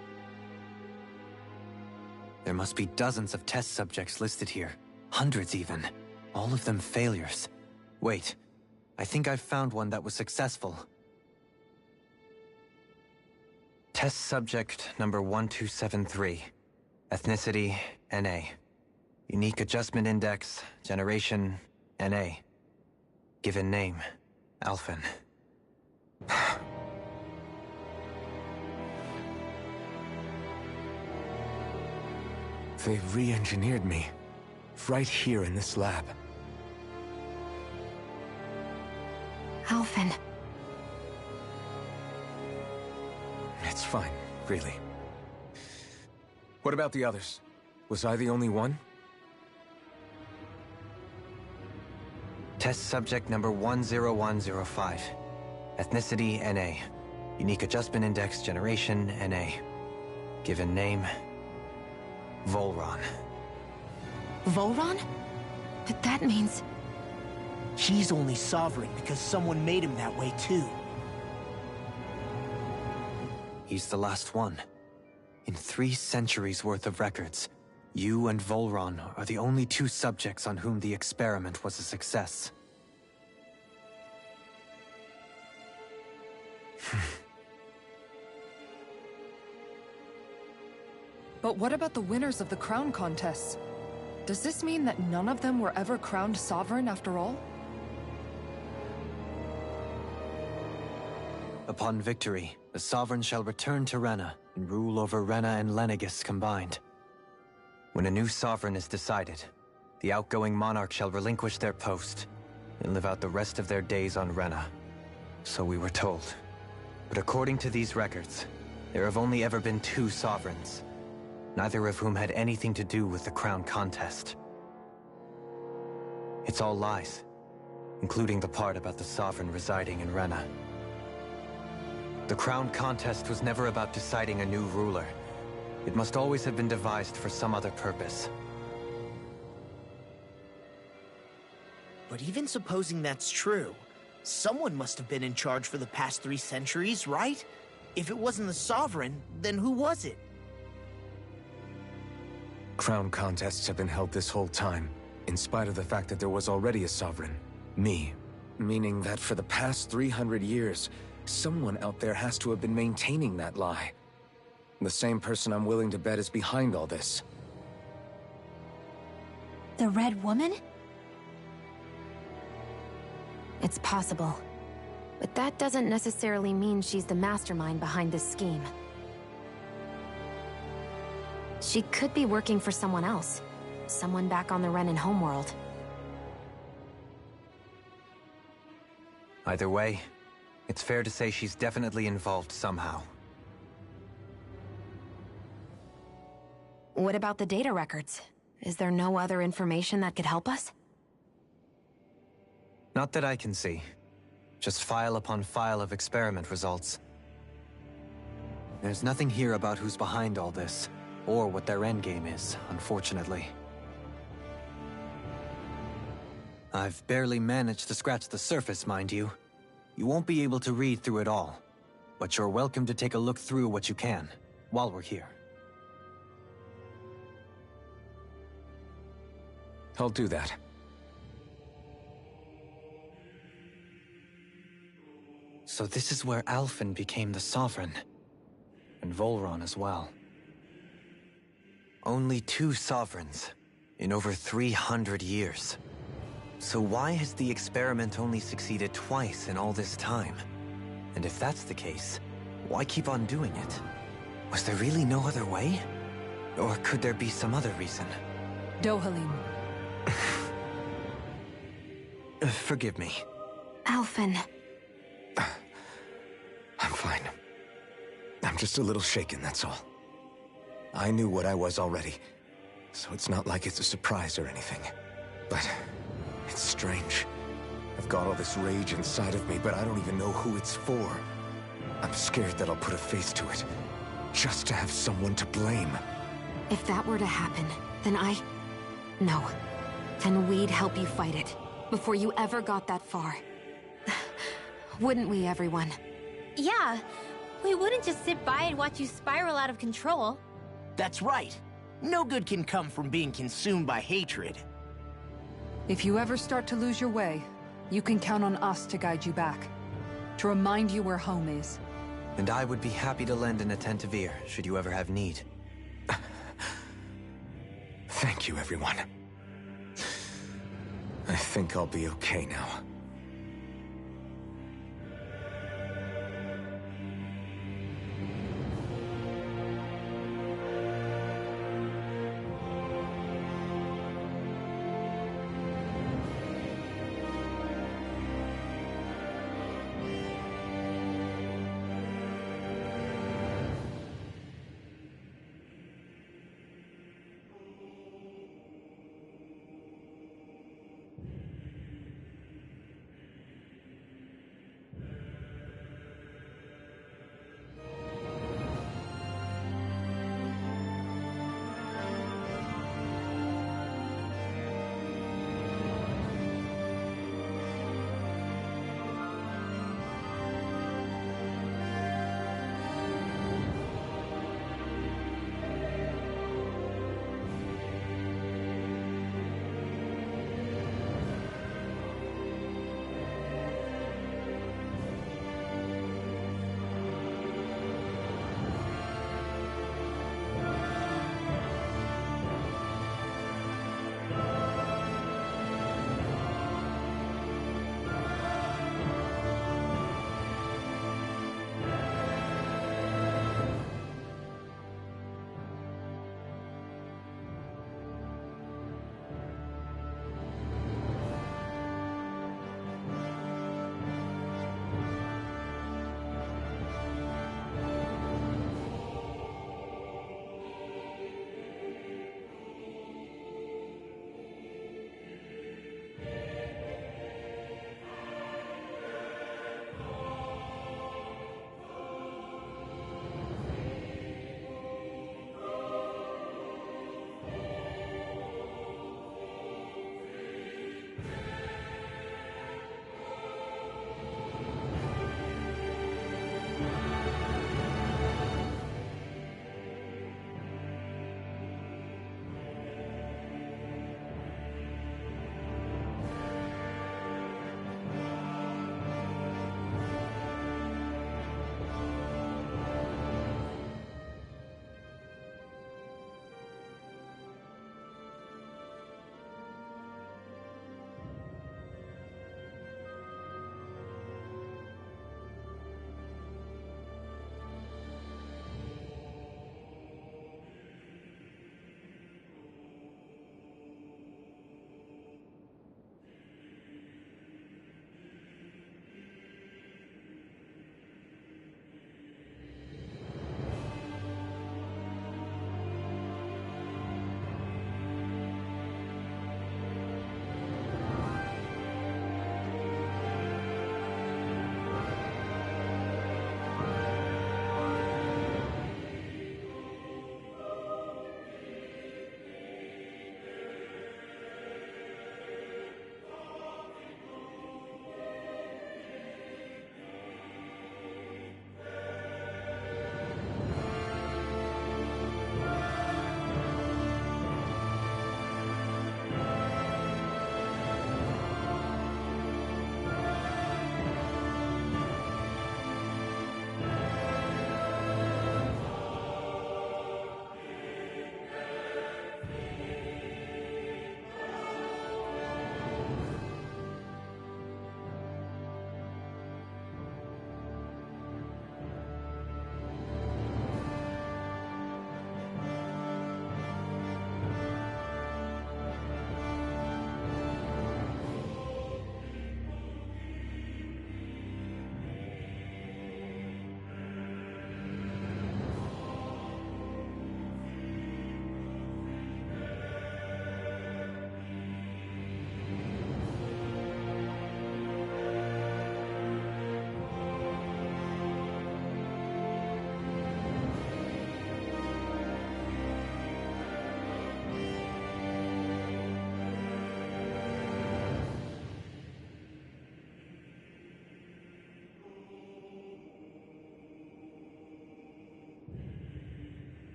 There must be dozens of test subjects listed here. Hundreds even. All of them failures. Wait, I think I've found one that was successful. Test subject number 1273. Ethnicity, NA. Unique adjustment index, generation, NA. Given name, Alphen. They've re-engineered me. Right here in this lab. Alphen. It's fine, really. What about the others? Was I the only one? Test subject number 10105. Ethnicity, NA. Unique adjustment index, generation, NA. Given name, Volron. Volron? But that means... He's only sovereign because someone made him that way too. He's the last one. In 3 centuries worth of records, you and Volron are the only 2 subjects on whom the experiment was a success. But what about the winners of the crown contests? Does this mean that none of them were ever crowned sovereign after all? Upon victory, the Sovereign shall return to Rena and rule over Rena and Lenegis combined. When a new Sovereign is decided, the outgoing monarch shall relinquish their post and live out the rest of their days on Rena. So we were told. But according to these records, there have only ever been 2 Sovereigns, neither of whom had anything to do with the crown contest. It's all lies, including the part about the Sovereign residing in Rena. The crown contest was never about deciding a new ruler. It must always have been devised for some other purpose. But even supposing that's true, someone must have been in charge for the past 3 centuries, right? If it wasn't the Sovereign, then who was it? Crown contests have been held this whole time, in spite of the fact that there was already a Sovereign. Me. Meaning that for the past 300 years, someone out there has to have been maintaining that lie. The same person I'm willing to bet is behind all this. The Red Woman? It's possible. But that doesn't necessarily mean she's the mastermind behind this scheme. She could be working for someone else. Someone back on the Renan homeworld. Either way, it's fair to say she's definitely involved somehow. What about the data records? Is there no other information that could help us? Not that I can see. Just file upon file of experiment results. There's nothing here about who's behind all this, or what their endgame is, unfortunately. I've barely managed to scratch the surface, mind you. You won't be able to read through it all, but you're welcome to take a look through what you can, while we're here. I'll do that. So this is where Alphen became the Sovereign. And Volron as well. Only 2 Sovereigns in over 300 years. So why has the experiment only succeeded twice in all this time? And if that's the case, why keep on doing it? Was there really no other way? Or could there be some other reason? Dohalim. Forgive me. Alphen. I'm fine. I'm just a little shaken, that's all. I knew what I was already, so it's not like it's a surprise or anything. But it's strange. I've got all this rage inside of me, but I don't even know who it's for. I'm scared that I'll put a face to it, just to have someone to blame. If that were to happen, then No. Then we'd help you fight it, before you ever got that far. Wouldn't we, everyone? Yeah. We wouldn't just sit by and watch you spiral out of control. That's right. No good can come from being consumed by hatred. If you ever start to lose your way, you can count on us to guide you back. To remind you where home is. And I would be happy to lend an attentive ear, should you ever have need. Thank you, everyone. I think I'll be okay now.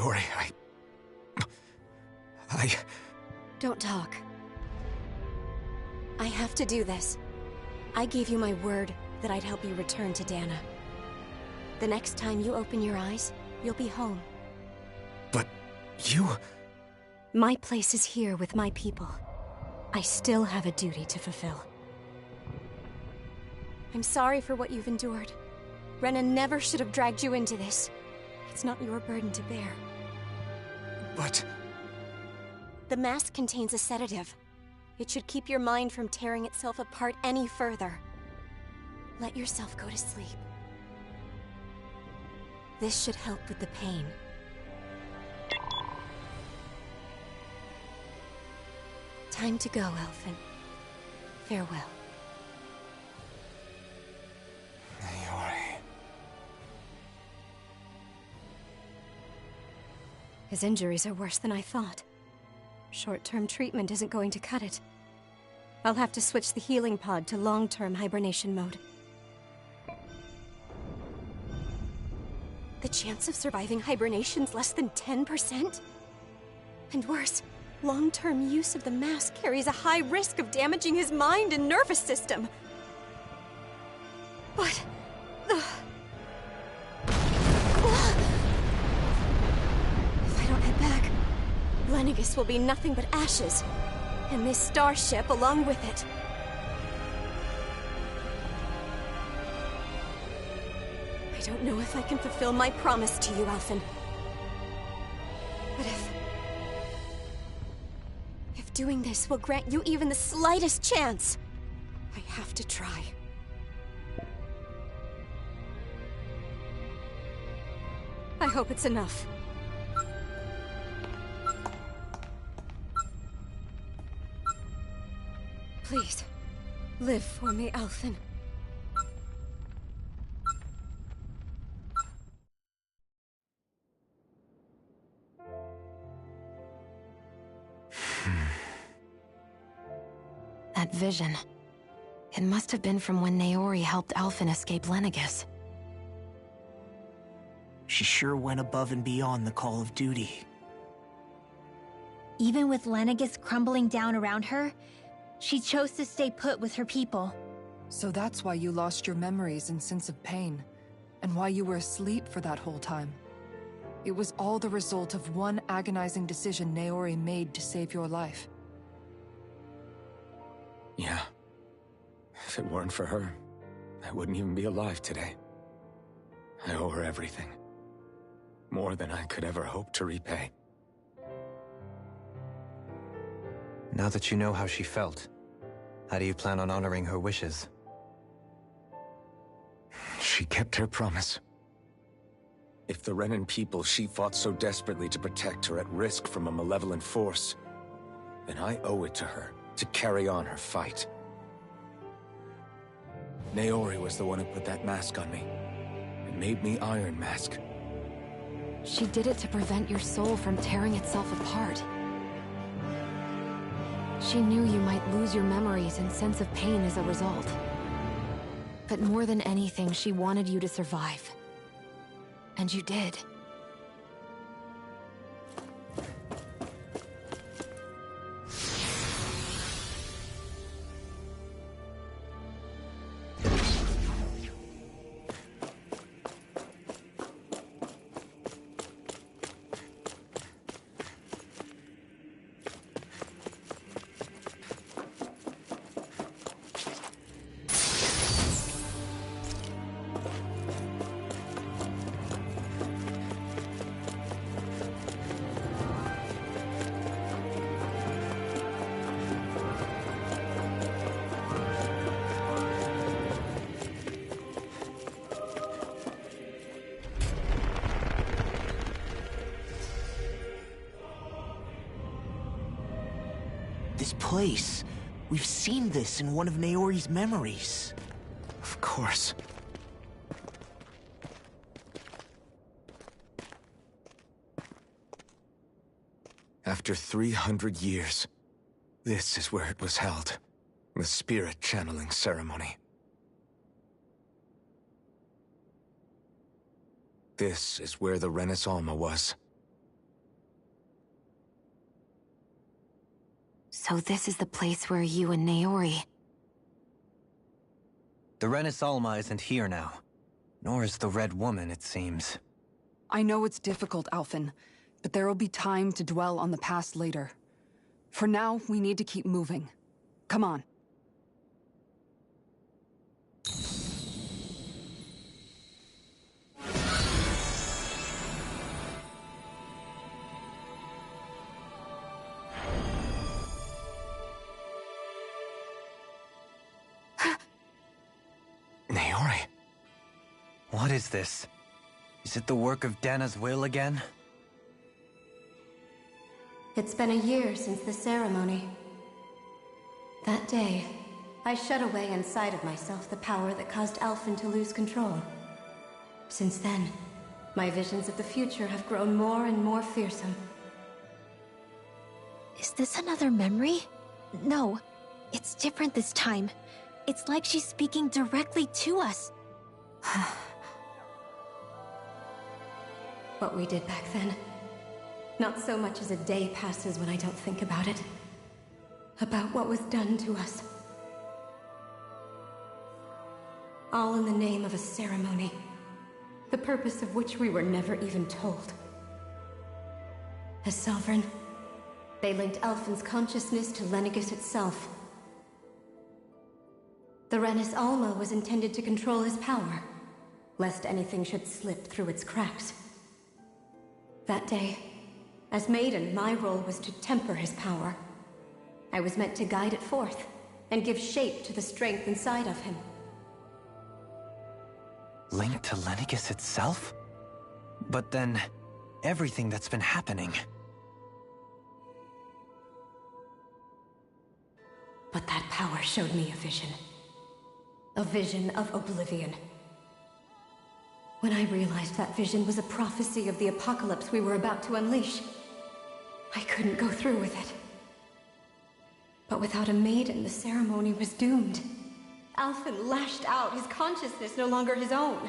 Naori, Don't talk. I have to do this. I gave you my word that I'd help you return to Dana. The next time you open your eyes, you'll be home. But you... My place is here with my people. I still have a duty to fulfill. I'm sorry for what you've endured. Rena never should have dragged you into this. It's not your burden to bear. But... The mask contains a sedative. It should keep your mind from tearing itself apart any further. Let yourself go to sleep. This should help with the pain. Time to go, Elfin. Farewell. Naori... His injuries are worse than I thought. Short-term treatment isn't going to cut it. I'll have to switch the healing pod to long-term hibernation mode. The chance of surviving hibernation's less than 10%? And worse, long-term use of the mask carries a high risk of damaging his mind and nervous system. But... If I don't head back, Lenegis will be nothing but ashes. And this starship along with it. I don't know if I can fulfill my promise to you, Alphen. But if doing this will grant you even the slightest chance, I have to try. I hope it's enough. Please, live for me, Alphen. That vision. It must have been from when Naori helped Alphen escape Lenegis. She sure went above and beyond the call of duty. Even with Lenegis crumbling down around her, she chose to stay put with her people. So that's why you lost your memories and sense of pain, and why you were asleep for that whole time. It was all the result of one agonizing decision Naori made to save your life. Yeah. If it weren't for her, I wouldn't even be alive today. I owe her everything. More than I could ever hope to repay. Now that you know how she felt, how do you plan on honoring her wishes? She kept her promise. If the Renan people she fought so desperately to protect are at risk from a malevolent force, then I owe it to her to carry on her fight. Naori was the one who put that mask on me, and made me Iron Mask. She did it to prevent your soul from tearing itself apart. She knew you might lose your memories and sense of pain as a result. But more than anything, she wanted you to survive. And you did. This place. We've seen this in one of Naori's memories. Of course. After 300 years, this is where it was held. The spirit channeling ceremony. This is where the Renis Alma was. So this is the place where you and Naori... The Renis Alma isn't here now. Nor is the Red Woman, it seems. I know it's difficult, Alphen, but there will be time to dwell on the past later. For now, we need to keep moving. Come on. Naori. What is this? Is it the work of Dana's will again? It's been a year since the ceremony. That day, I shut away inside of myself the power that caused Alphen to lose control. Since then, my visions of the future have grown more and more fearsome. Is this another memory? No, it's different this time. It's like she's speaking directly to us. What we did back then. Not so much as a day passes when I don't think about it. About what was done to us. All in the name of a ceremony. The purpose of which we were never even told. As Sovereign, they linked Alphen's consciousness to Lenegis itself. The Renis Alma was intended to control his power, lest anything should slip through its cracks. That day, as Maiden, my role was to temper his power. I was meant to guide it forth, and give shape to the strength inside of him. Linked to Lenegis itself? But then, everything that's been happening... But that power showed me a vision. A vision of oblivion. When I realized that vision was a prophecy of the apocalypse we were about to unleash, I couldn't go through with it. But without a maiden, the ceremony was doomed. Alphen lashed out, his consciousness no longer his own.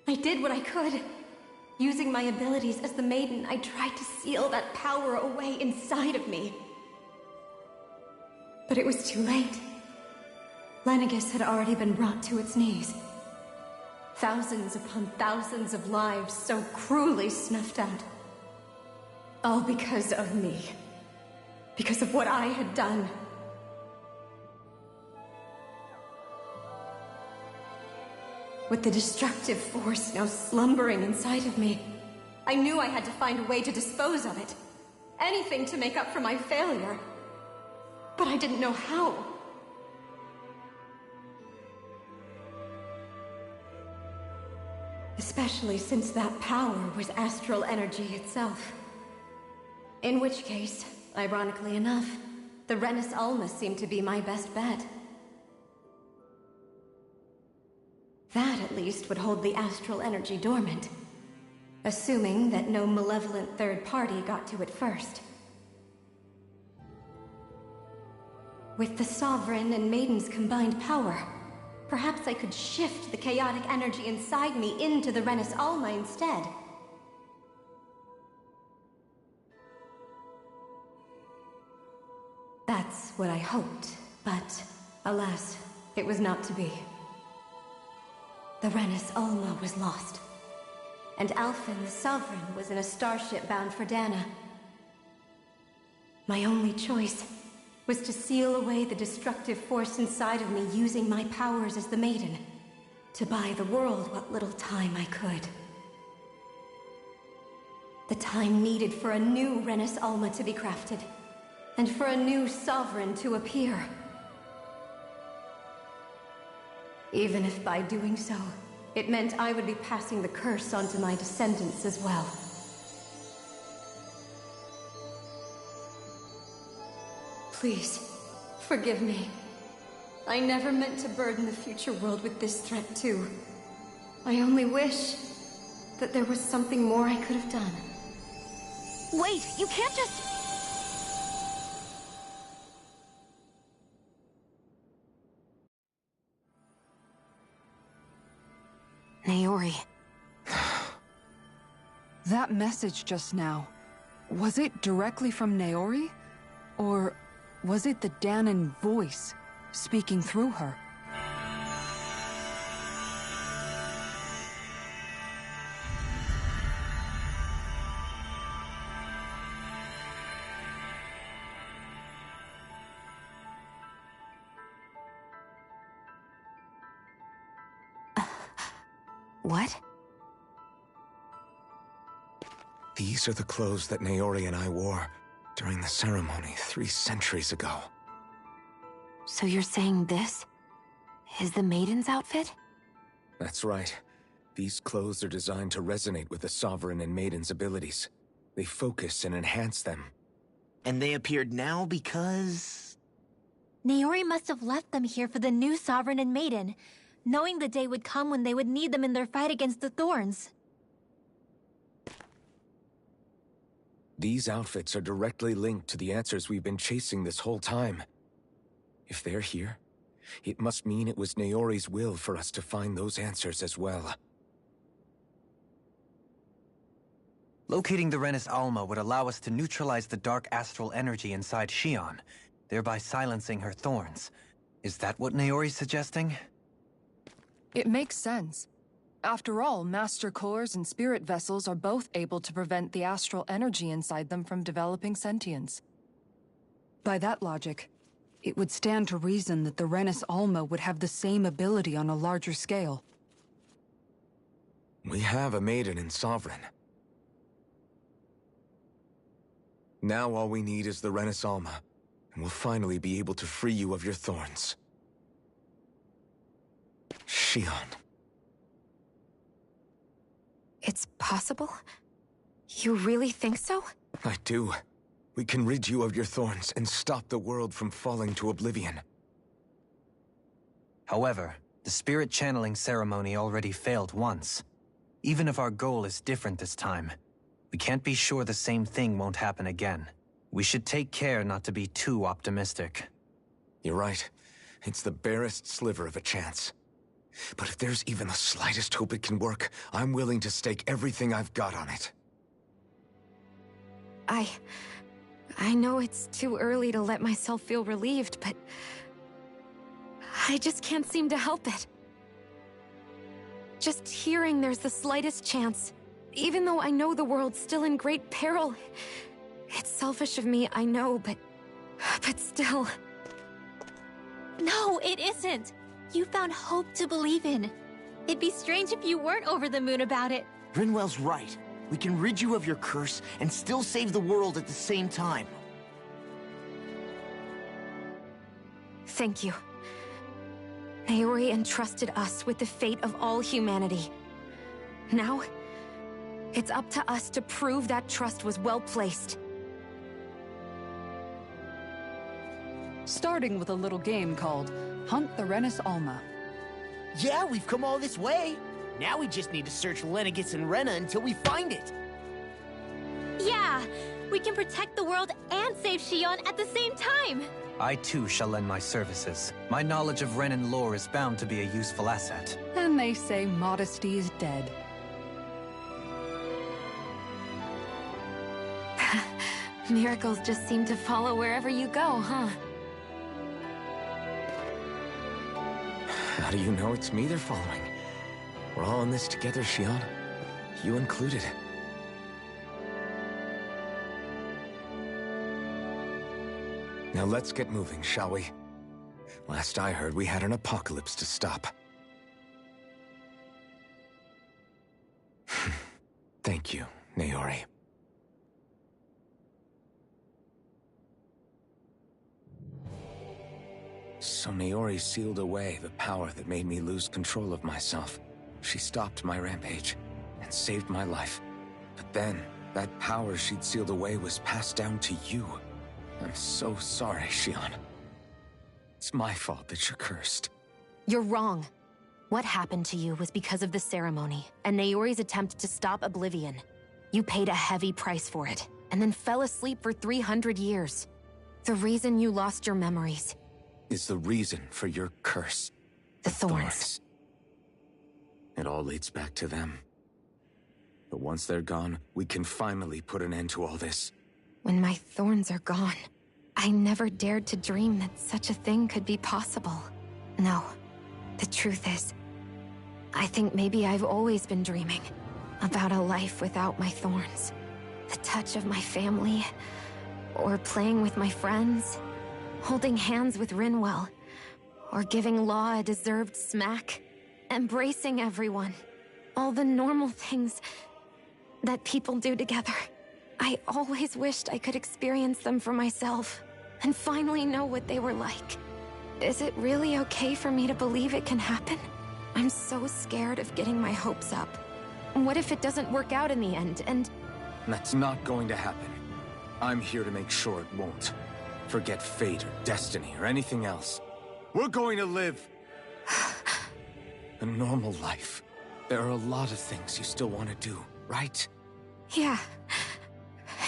I did what I could. Using my abilities as the maiden, I tried to seal that power away inside of me. But it was too late. Lenegis had already been brought to its knees. Thousands upon thousands of lives so cruelly snuffed out. All because of me. Because of what I had done. With the destructive force now slumbering inside of me, I knew I had to find a way to dispose of it. Anything to make up for my failure. But I didn't know how. Especially since that power was astral energy itself. In which case, ironically enough, the Renis Alma seemed to be my best bet. That, at least, would hold the astral energy dormant. Assuming that no malevolent third party got to it first. With the Sovereign and Maiden's combined power, perhaps I could shift the chaotic energy inside me into the Renis Alma instead. That's what I hoped, but alas, it was not to be. The Renis Alma was lost, and Alphen the Sovereign was in a starship bound for Dana. My only choice was to seal away the destructive force inside of me using my powers as the Maiden, to buy the world what little time I could. The time needed for a new Renis Alma to be crafted, and for a new Sovereign to appear. Even if by doing so, it meant I would be passing the curse on to my descendants as well. Please, forgive me. I never meant to burden the future world with this threat too. I only wish that there was something more I could have done. Wait, you can't just... Naori. That message just now, was it directly from Naori? Or was it the Dahnan voice speaking through her? What? These are the clothes that Naori and I wore during the ceremony 3 centuries ago. So you're saying this is the Maiden's outfit? That's right. These clothes are designed to resonate with the Sovereign and Maiden's abilities. They focus and enhance them. And they appeared now because... Naori must have left them here for the new Sovereign and Maiden, knowing the day would come when they would need them in their fight against the Thorns. These outfits are directly linked to the answers we've been chasing this whole time. If they're here, it must mean it was Naori's will for us to find those answers as well. Locating the Renis Alma would allow us to neutralize the dark astral energy inside Xion, thereby silencing her thorns. Is that what Naori's suggesting? It makes sense. After all, Master Cores and Spirit Vessels are both able to prevent the astral energy inside them from developing sentience. By that logic, it would stand to reason that the Renis Alma would have the same ability on a larger scale. We have a Maiden and Sovereign. Now all we need is the Renis Alma, and we'll finally be able to free you of your thorns. Xion. It's possible? You really think so? I do. We can rid you of your thorns and stop the world from falling to oblivion. However, the spirit channeling ceremony already failed once. Even if our goal is different this time, we can't be sure the same thing won't happen again. We should take care not to be too optimistic. You're right. It's the barest sliver of a chance. But if there's even the slightest hope it can work, I'm willing to stake everything I've got on it. I know it's too early to let myself feel relieved, but... I just can't seem to help it. Just hearing there's the slightest chance, even though I know the world's still in great peril. It's selfish of me, I know, but still... No, it isn't! You found hope to believe in. It'd be strange if you weren't over the moon about it. Rinwell's right. We can rid you of your curse and still save the world at the same time. Thank you. Naori entrusted us with the fate of all humanity. Now, it's up to us to prove that trust was well placed. Starting with a little game called Hunt the Renis Alma. Yeah, we've come all this way. Now we just need to search Lenegis and Rena until we find it. Yeah! We can protect the world and save Xion at the same time! I too shall lend my services. My knowledge of Renan lore is bound to be a useful asset. And they say modesty is dead. Miracles just seem to follow wherever you go, huh? How do you know it's me they're following? We're all in this together, Xion. You included. Now let's get moving, shall we? Last I heard, we had an apocalypse to stop. Thank you, Naori. So Naori sealed away the power that made me lose control of myself. She stopped my rampage and saved my life. But then, that power she'd sealed away was passed down to you. I'm so sorry, Xion. It's my fault that you're cursed. You're wrong. What happened to you was because of the ceremony, and Naori's attempt to stop Oblivion. You paid a heavy price for it, and then fell asleep for 300 years. The reason you lost your memories is the reason for your curse. The Thorns. It all leads back to them. But once they're gone, we can finally put an end to all this. When my thorns are gone, I never dared to dream that such a thing could be possible. No, the truth is, I think maybe I've always been dreaming about a life without my thorns. The touch of my family, or playing with my friends, holding hands with Rinwell, or giving Law a deserved smack, embracing everyone. All the normal things that people do together. I always wished I could experience them for myself, and finally know what they were like. Is it really okay for me to believe it can happen? I'm so scared of getting my hopes up. What if it doesn't work out in the end, and... That's not going to happen. I'm here to make sure it won't. Forget fate or destiny or anything else. We're going to live a normal life. There are a lot of things you still want to do, right? Yeah,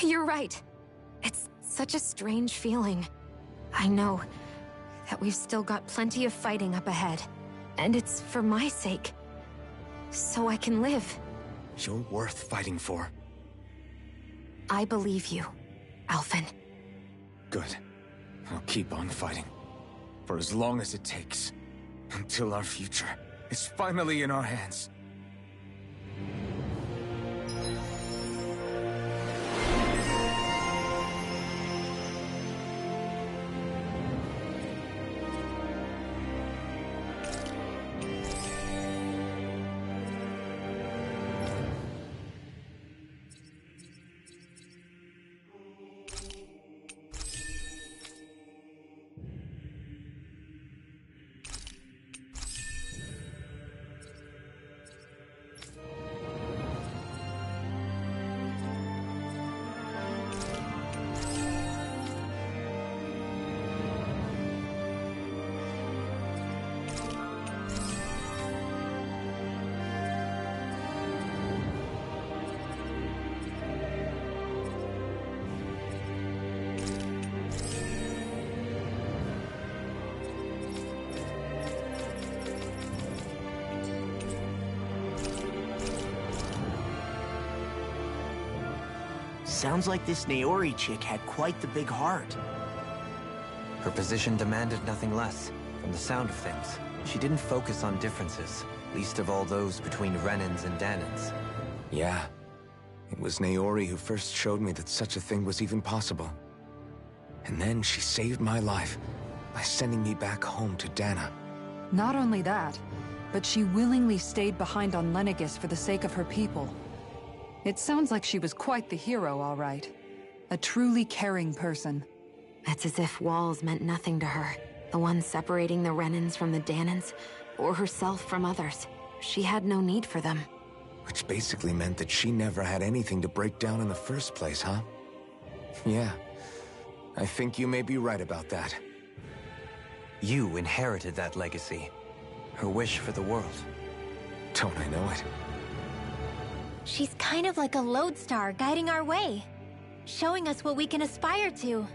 you're right. It's such a strange feeling. I know that we've still got plenty of fighting up ahead. And it's for my sake. So I can live. You're worth fighting for. I believe you, Alphen. Good. I'll keep on fighting. For as long as it takes. Until our future is finally in our hands. Sounds like this Naori chick had quite the big heart. Her position demanded nothing less. From the sound of things, she didn't focus on differences, least of all those between Renans and Dahnans. Yeah. It was Naori who first showed me that such a thing was even possible. And then she saved my life by sending me back home to Dahna. Not only that, but she willingly stayed behind on Lenegis for the sake of her people. It sounds like she was quite the hero, all right. A truly caring person. It's as if walls meant nothing to her. The ones separating the Renans from the Dahnans, or herself from others. She had no need for them. Which basically meant that she never had anything to break down in the first place, huh? Yeah. I think you may be right about that. You inherited that legacy. Her wish for the world. Don't I know it? She's kind of like a lodestar guiding our way, showing us what we can aspire to.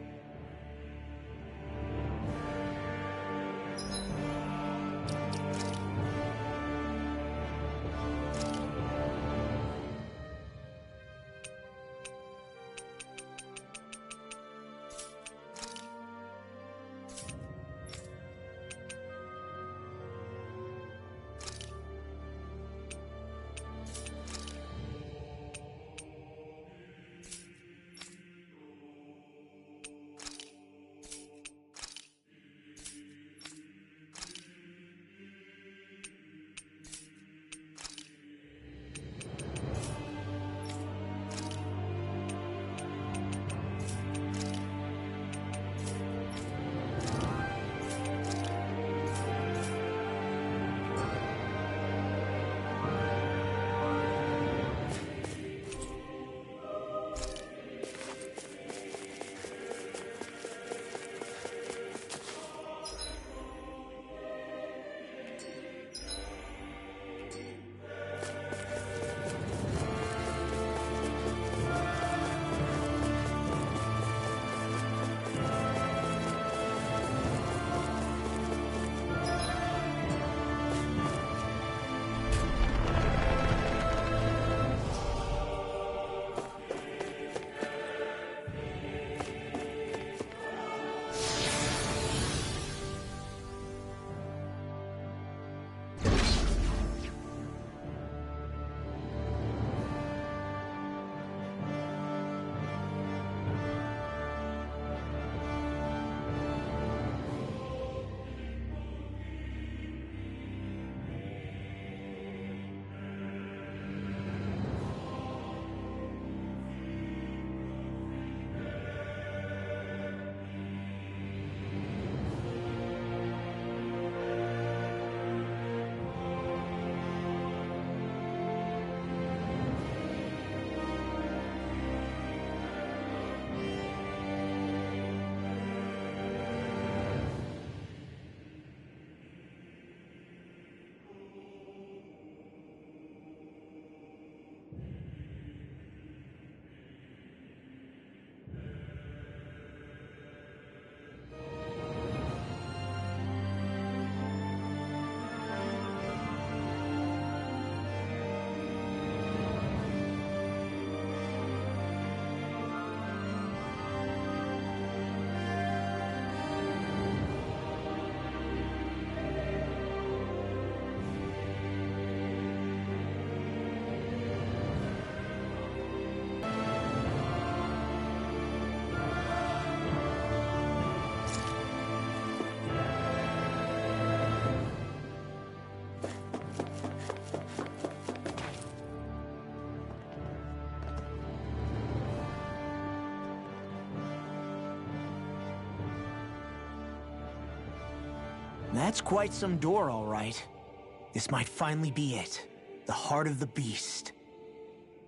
That's quite some door, all right. This might finally be it. The heart of the beast.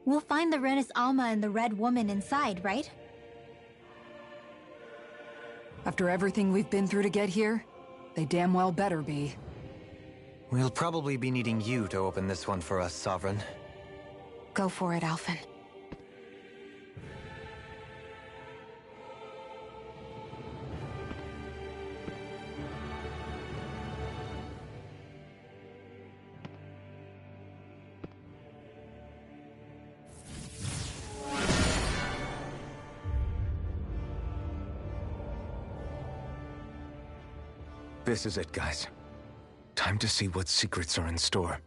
We'll find the Renis Alma and the Red Woman inside, right? After everything we've been through to get here, they damn well better be. We'll probably be needing you to open this one for us, Sovereign. Go for it, Alphen. This is it, guys. Time to see what secrets are in store.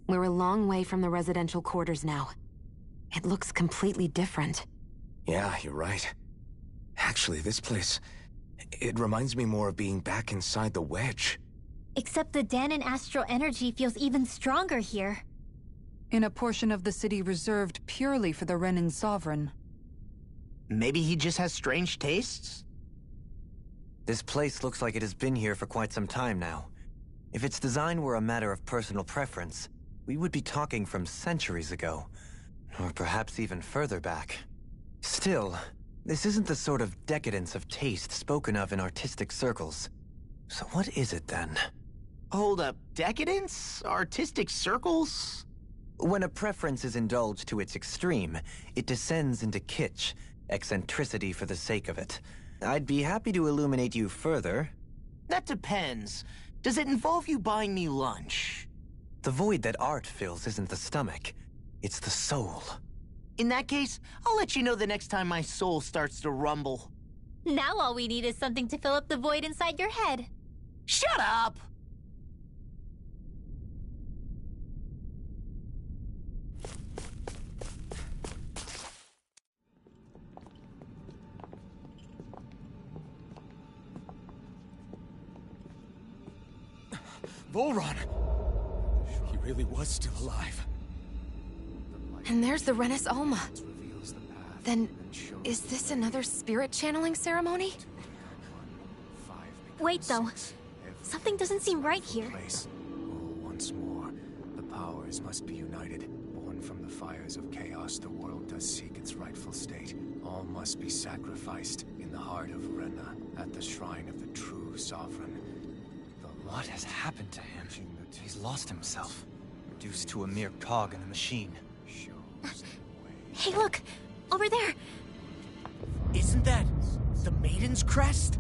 We're a long way from the residential quarters now. It looks completely different. Yeah, you're right. Actually, this place... it reminds me more of being back inside the Wedge. Except the Dahnan astral energy feels even stronger here. In a portion of the city reserved purely for the Renin Sovereign. Maybe he just has strange tastes? This place looks like it has been here for quite some time now. If its design were a matter of personal preference, we would be talking from centuries ago. Or perhaps even further back. Still, this isn't the sort of decadence of taste spoken of in artistic circles. So what is it then? Hold up, decadence? Artistic circles? When a preference is indulged to its extreme, it descends into kitsch, eccentricity for the sake of it. I'd be happy to illuminate you further. That depends. Does it involve you buying me lunch? The void that art fills isn't the stomach, it's the soul. In that case, I'll let you know the next time my soul starts to rumble. Now all we need is something to fill up the void inside your head. Shut up! Volron! He really was still alive. And there's the Renis Alma. Then, is this another spirit channeling ceremony? Wait, though. Something doesn't seem right here. Once more, the powers must be united. Born from the fires of chaos, the world does seek its rightful state. All must be sacrificed in the heart of Rena, at the shrine of the true sovereign. What has happened to him? He's lost himself, reduced to a mere cog in the machine. Hey, look! Over there! Isn't that the Maiden's crest?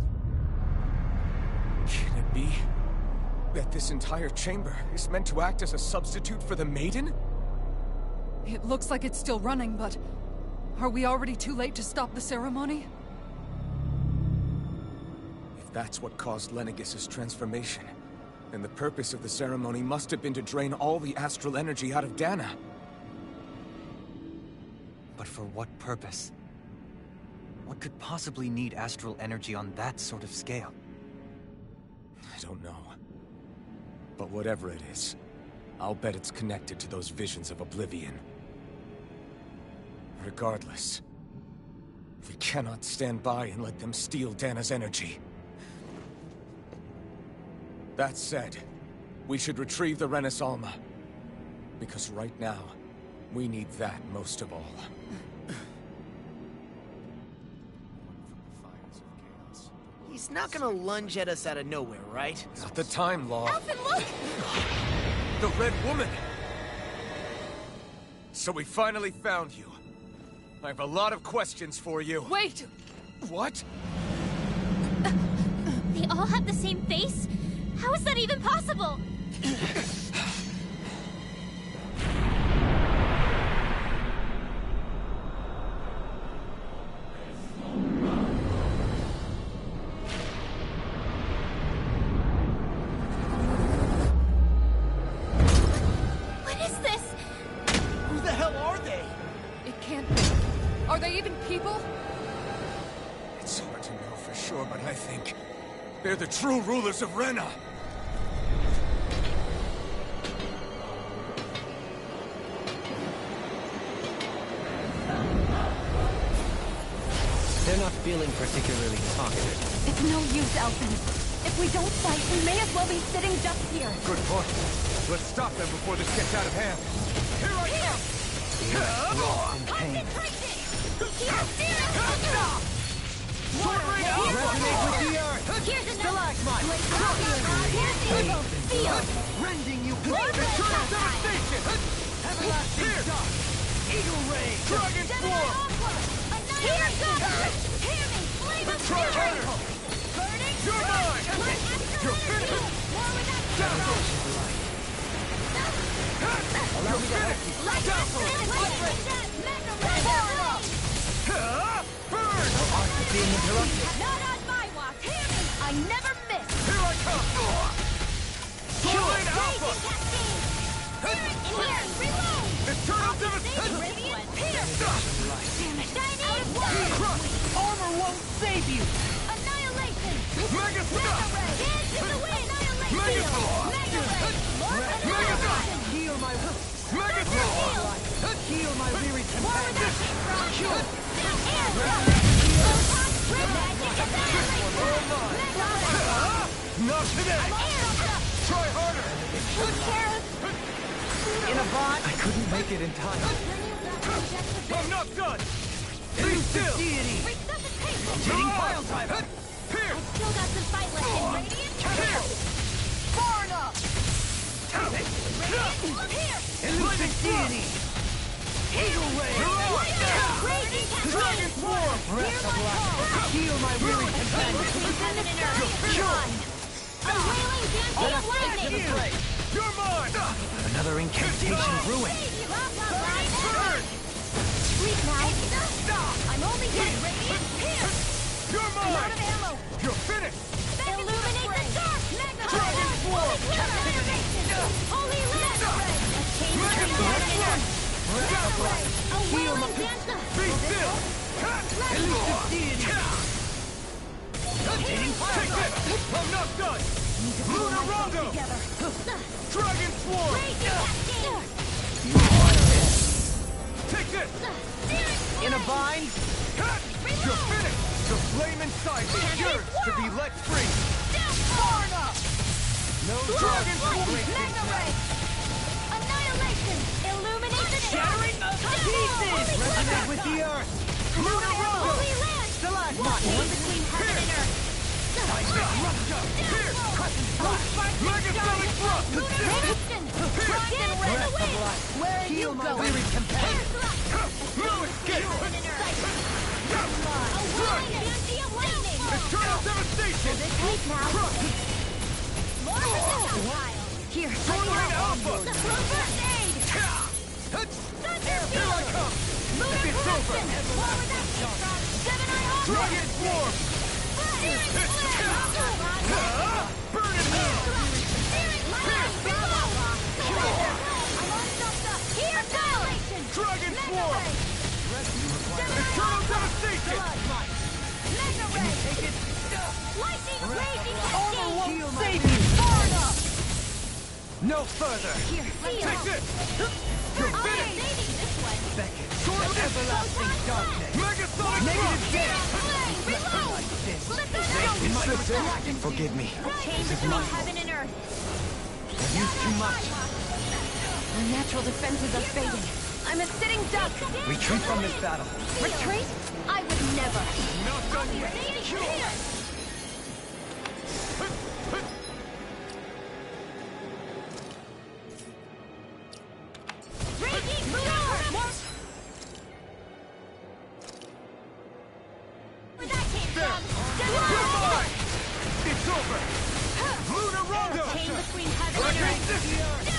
Can it be that this entire chamber is meant to act as a substitute for the Maiden? It looks like it's still running, but... are we already too late to stop the ceremony? If that's what caused Lenegis' transformation, then the purpose of the ceremony must have been to drain all the astral energy out of Dahna. But for what purpose? What could possibly need astral energy on that sort of scale? I don't know. But whatever it is, I'll bet it's connected to those visions of oblivion. Regardless, we cannot stand by and let them steal Dahna's energy. That said, we should retrieve the Renis Alma. Because right now, we need that most of all. He's not gonna lunge at us out of nowhere, right? Not the time, Law. Alphen, look! The Red Woman! So we finally found you. I have a lot of questions for you. Wait! What? They all have the same face? How is that even possible? What is this? Who the hell are they? It can't be. Are they even people? It's hard to know for sure. sure, but I think they're the true rulers of Rena. They're not feeling particularly talkative. It's no use, Elfin. If we don't fight, we may as well be sitting just here. Good point. Let's stop them before this gets out of hand. Here I come! Concentrating! Sword Ring Alpha! Resonate with the earth! Here's another! Here's evil! Feel! Rending you Eternal devastation! Everlasting shock! Eagle Ray! Dragon Swarm! Here goes! Hear me! Flame of Try fury! harder! Burning You're mine! You're finished! War without Dazzle! Allow me to help you. Dazzle! Burn! Art of being interrupted. Not on my watch! Hear me! I never miss! Here I come! Sword Ring Alpha! Spirit in here! Reload! Eternal devastation! Radiant pierce! Damn it! Crush! Armor won't save you. Annihilation! Mega Stuff! Hands in the wind! Annihilation! Mega Sword! Mega Ray! More Mega annihilation! Heal my Mega Sword! heal my weary War companion. without cure! Air! Magic annihilation! Not today! Try harder! In a bot. I couldn't make it in time. I'm not done! Be still! Deity. Resuscitation! Hitting pile driver. Here! Still got some fight left in Radiant! Here! Far enough! Here! Elusive deity. Eagle Ray. Dragon Swarm! Breath of life. Heal my weary companion. A wailing dancing of lightning! You're mine! Another incantation ruined. Burn! Sleep now! I'm only getting radiant here! You're I'm out mine! of ammo! You're finished! Illuminate the dark! Dragon Swarm! Holy Land! A chain Mega of Breath of life! A wailing dancer! Be still! Elusive deity. Take this! I'm not done! Lunar Rondo! Dragon Swarm! Take this! In a bind. You're finished! The flame inside me is yours to be let free! Far enough! No Dragon Swarm! Mega Ray! Annihilation! Illuminate the Shattering of pieces. Resonate with the earth. Lunar Rondo! Holy Land! Stalagmite. One between heaven and earth! Here! Mega Sonic Thrust! Radiation! Frost and red the wind! Where are you Heal my going? weary companion. No escape! A whirling fancy of lightning! Eternal devastation! Sleep now! More projectile! Here, Sword Ring Alpha! First aid! Here I come! Lunar It's corruption! over! War without Seastrom! Gemini Hawk! Dragon Swarm! Searing flare! Burn it now! Searing flare! I'm on stuff! Here, annihilation! Dragon Swarm! Gemini Eternal Hawk! devastation! Mega Ray! Lightning raging cascade! Heal my weary. Far enough! No further. Here, Take this! You're I'm finished! saving this one! Beckon. Sword of Everlasting darkness. Mega Sonic Negative Thrust! death. Reload! Slip the stone! Forgive me. A chain between heaven and earth! I've used too much. Our natural defenses are fading. I'm a sitting duck! Retreat from this battle. Retreat? I would never! Not done yet! Here! Raging floor! Where that came from? You're mine! It's over! Lunar Rondo! Chain between heaven and earth!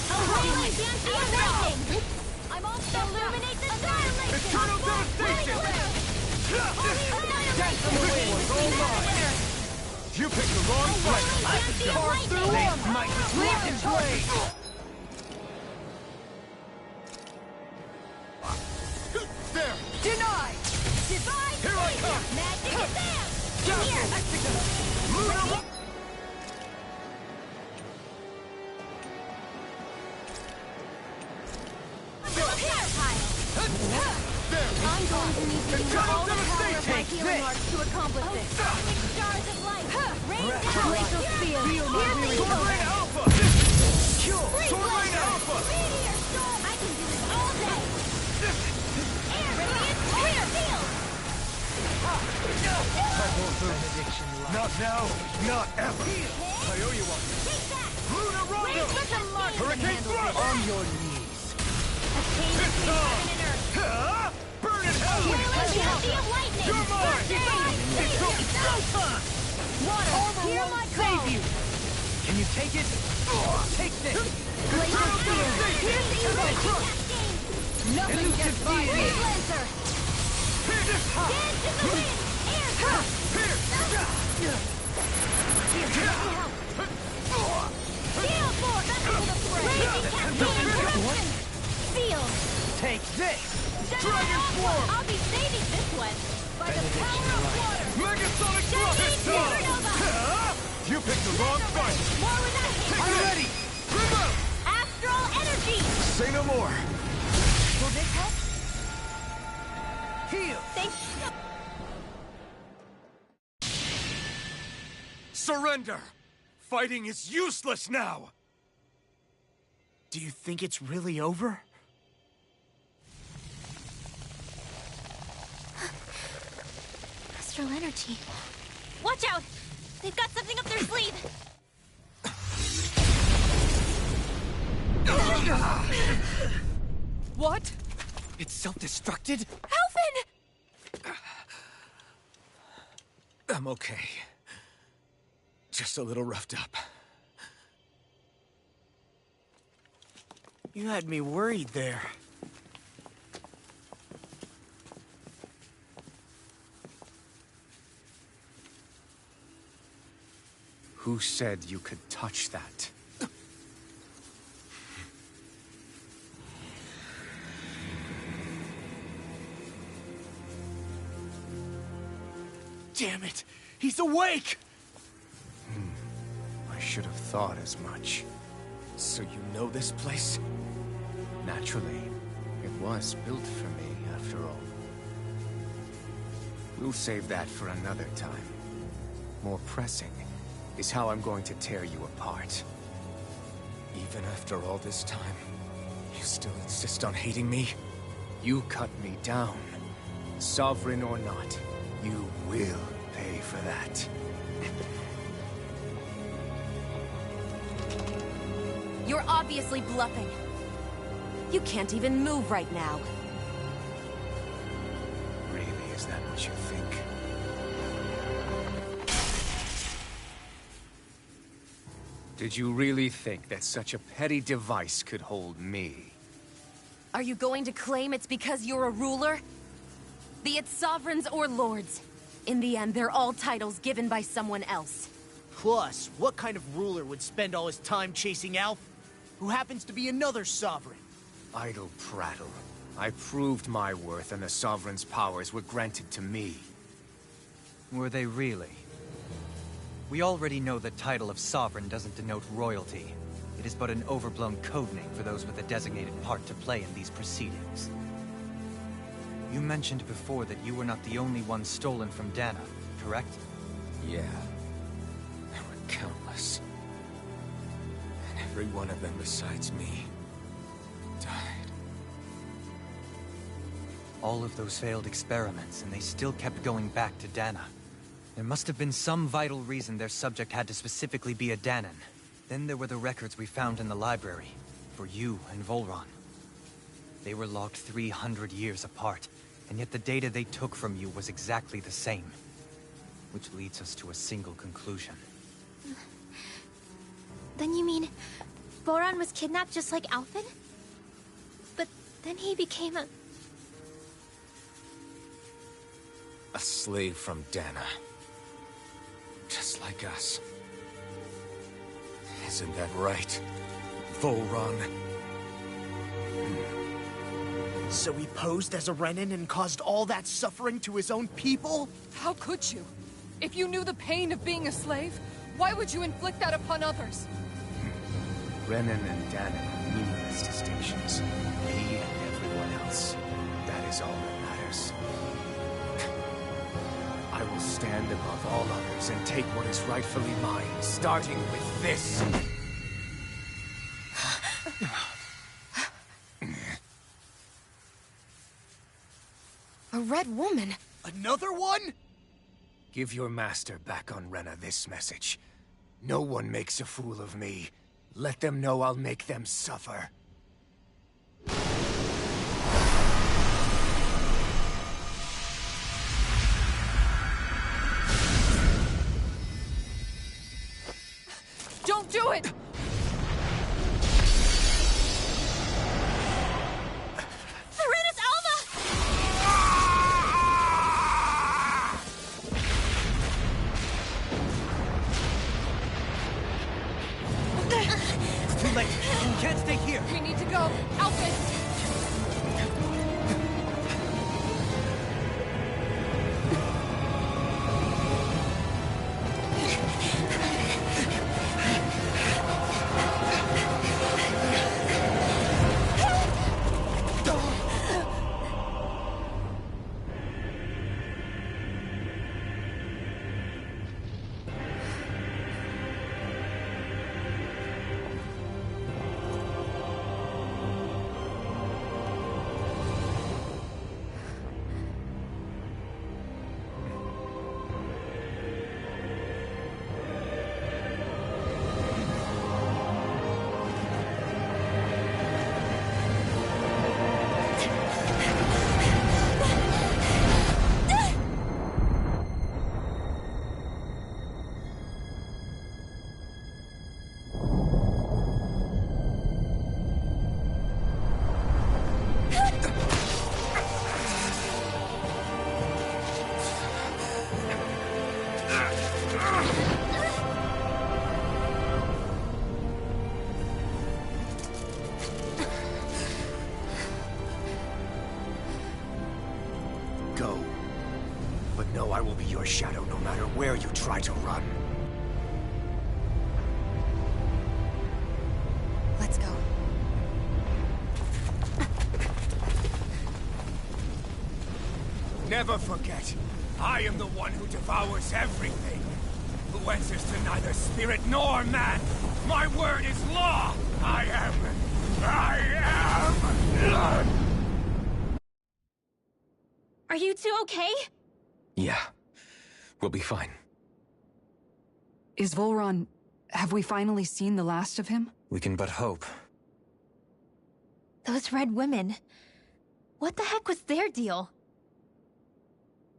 A wailing dancing of lightning! I'm also illuminate the annihilation! Eternal devastation! Annihilation! You picked the wrong fight! I could Far through them. Might leap and blade. There! Denied! Divide! Here I come! Magic is there! Here! I'm going to need to use all the power of my healing arts to accomplish this. Cosmic stars of light! Rain down! Glacial field! Here's the evil! Alpha! Sword Rain Alpha! Meteor storm! I can do this all day! Air radiant clear field! Not now, not ever! I owe you one! Take that! Lunar Rondo! Wait, let the Martian Hurricane handle Thrust! this. On your knees! A change between heaven and earth! Burn in hell! Wheeling the Sea of Lightning! You're mine! It's showtime! Water, hear my call! Save you! Can you take it? Take this! Glacial field! Here's the evil! Nothing gets by me! Freeze Lancer! Dance in the wind! Air drop! Here, let me help! Steel Force! Under the fray! Raging Cascade Eruption! Field! Take this! Dragon Swarm! I'll be saving this one! By the power of water! Megasonic Shiny Thrust! Supernova! You picked the wrong fight! More with that hit! I'm ready! Remove! Astral Energy! Say no more! Will this help? Heal! Thanks. Surrender! Fighting is useless now! Do you think it's really over? Astral Energy. Watch out! They've got something up their sleeve! What? It's self-destructed? Alphen! I'm okay. Just a little roughed up. You had me worried there. Who said you could touch that? Damn it! He's awake! I should have thought as much. So you know this place? Naturally, it was built for me, after all. We'll save that for another time. More pressing is how I'm going to tear you apart. Even after all this time, you still insist on hating me? You cut me down. Sovereign or not, you will pay for that. You're obviously bluffing. You can't even move right now. Really, is that what you think? Did you really think that such a petty device could hold me? Are you going to claim it's because you're a ruler? Be it sovereigns or lords. In the end, they're all titles given by someone else. Plus, what kind of ruler would spend all his time chasing Alph, who happens to be another sovereign? Idle prattle. I proved my worth and the Sovereign's powers were granted to me. Were they really? We already know the title of Sovereign doesn't denote royalty. It is but an overblown codename for those with a designated part to play in these proceedings. You mentioned before that you were not the only one stolen from Dana, correct? Yeah. There were countless. And every one of them besides me died. All of those failed experiments, and they still kept going back to Dana. There must have been some vital reason their subject had to specifically be a Danan. Then there were the records we found in the library, for you and Volron. They were logged 300 years apart, and yet the data they took from you was exactly the same. Which leads us to a single conclusion. Then you mean... Boron was kidnapped just like Alphen? But then he became a... A slave from Dana. Just like us. Isn't that right, Volron? So he posed as a Renan and caused all that suffering to his own people? How could you? If you knew the pain of being a slave, why would you inflict that upon others? Renan and Danon are meaningless distinctions. Me and everyone else. That is all that matters. I will stand above all others and take what is rightfully mine, starting with this. A red woman? Another one? Give your master back on Rena this message. No one makes a fool of me. Let them know I'll make them suffer. Don't do it! Serenus Alva! Too late. You can't stay here. We need to go. Alphys! Go. But know I will be your shadow no matter where you try to run. Let's go. Never forget, I am the one who devours everything. Who answers to neither spirit nor man. My word is law. I am... Are you two okay? Yeah. We'll be fine. Is Volron... have we finally seen the last of him? We can but hope. Those red women. What the heck was their deal?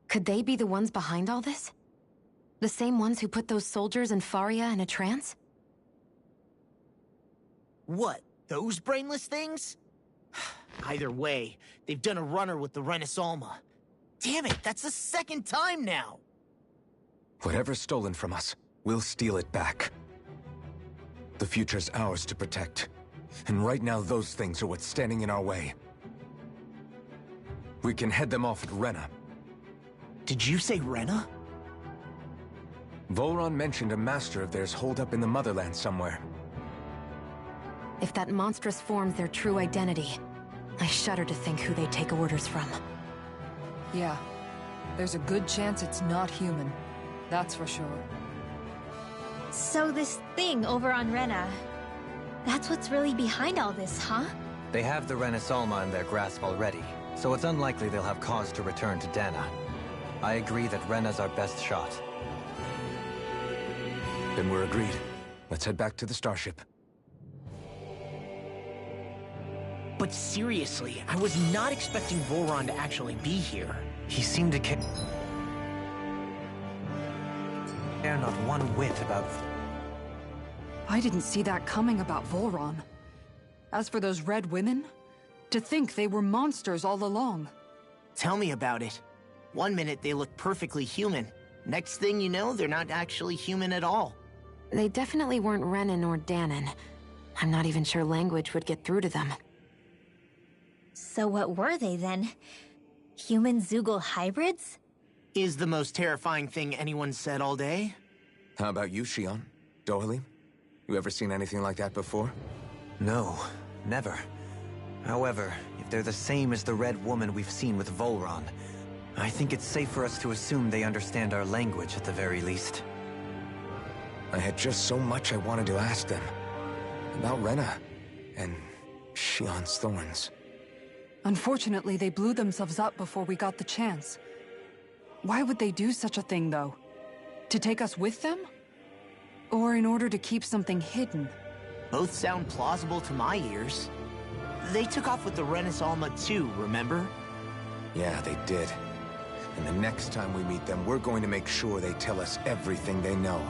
Could they be the ones behind all this? The same ones who put those soldiers in Faria in a trance? What? Those brainless things? Either way, they've done a runner with the Renis Alma. Damn it, that's the second time now! Whatever's stolen from us, we'll steal it back. The future's ours to protect. And right now, those things are what's standing in our way. We can head them off at Rena. Did you say Rena? Volron mentioned a master of theirs holed up in the Motherland somewhere. If that monstrous form's their true identity, I shudder to think who they take orders from. Yeah. There's a good chance it's not human. That's for sure. So this thing over on Rena, that's what's really behind all this, huh? They have the Renis Alma in their grasp already, so it's unlikely they'll have cause to return to Dana. I agree that Rena's our best shot. Then we're agreed. Let's head back to the starship. But seriously, I was not expecting Volron to actually be here. He seemed to care not one whit about... I didn't see that coming about Volron. As for those red women, to think they were monsters all along. Tell me about it. One minute they look perfectly human. Next thing you know, they're not actually human at all. They definitely weren't Renan or Danon. I'm not even sure language would get through to them. So what were they then? Human Zoogle hybrids? is the most terrifying thing anyone said all day. How about you, Xion? Doily? You ever seen anything like that before? No, never. However, if they're the same as the Red Woman we've seen with Volron, I think it's safe for us to assume they understand our language at the very least. I had just so much I wanted to ask them. About Rena, and Xion's thorns. Unfortunately, they blew themselves up before we got the chance. Why would they do such a thing, though? To take us with them? Or in order to keep something hidden? Both sound plausible to my ears. They took off with the Renis Alma too, remember? Yeah, they did. And the next time we meet them, we're going to make sure they tell us everything they know.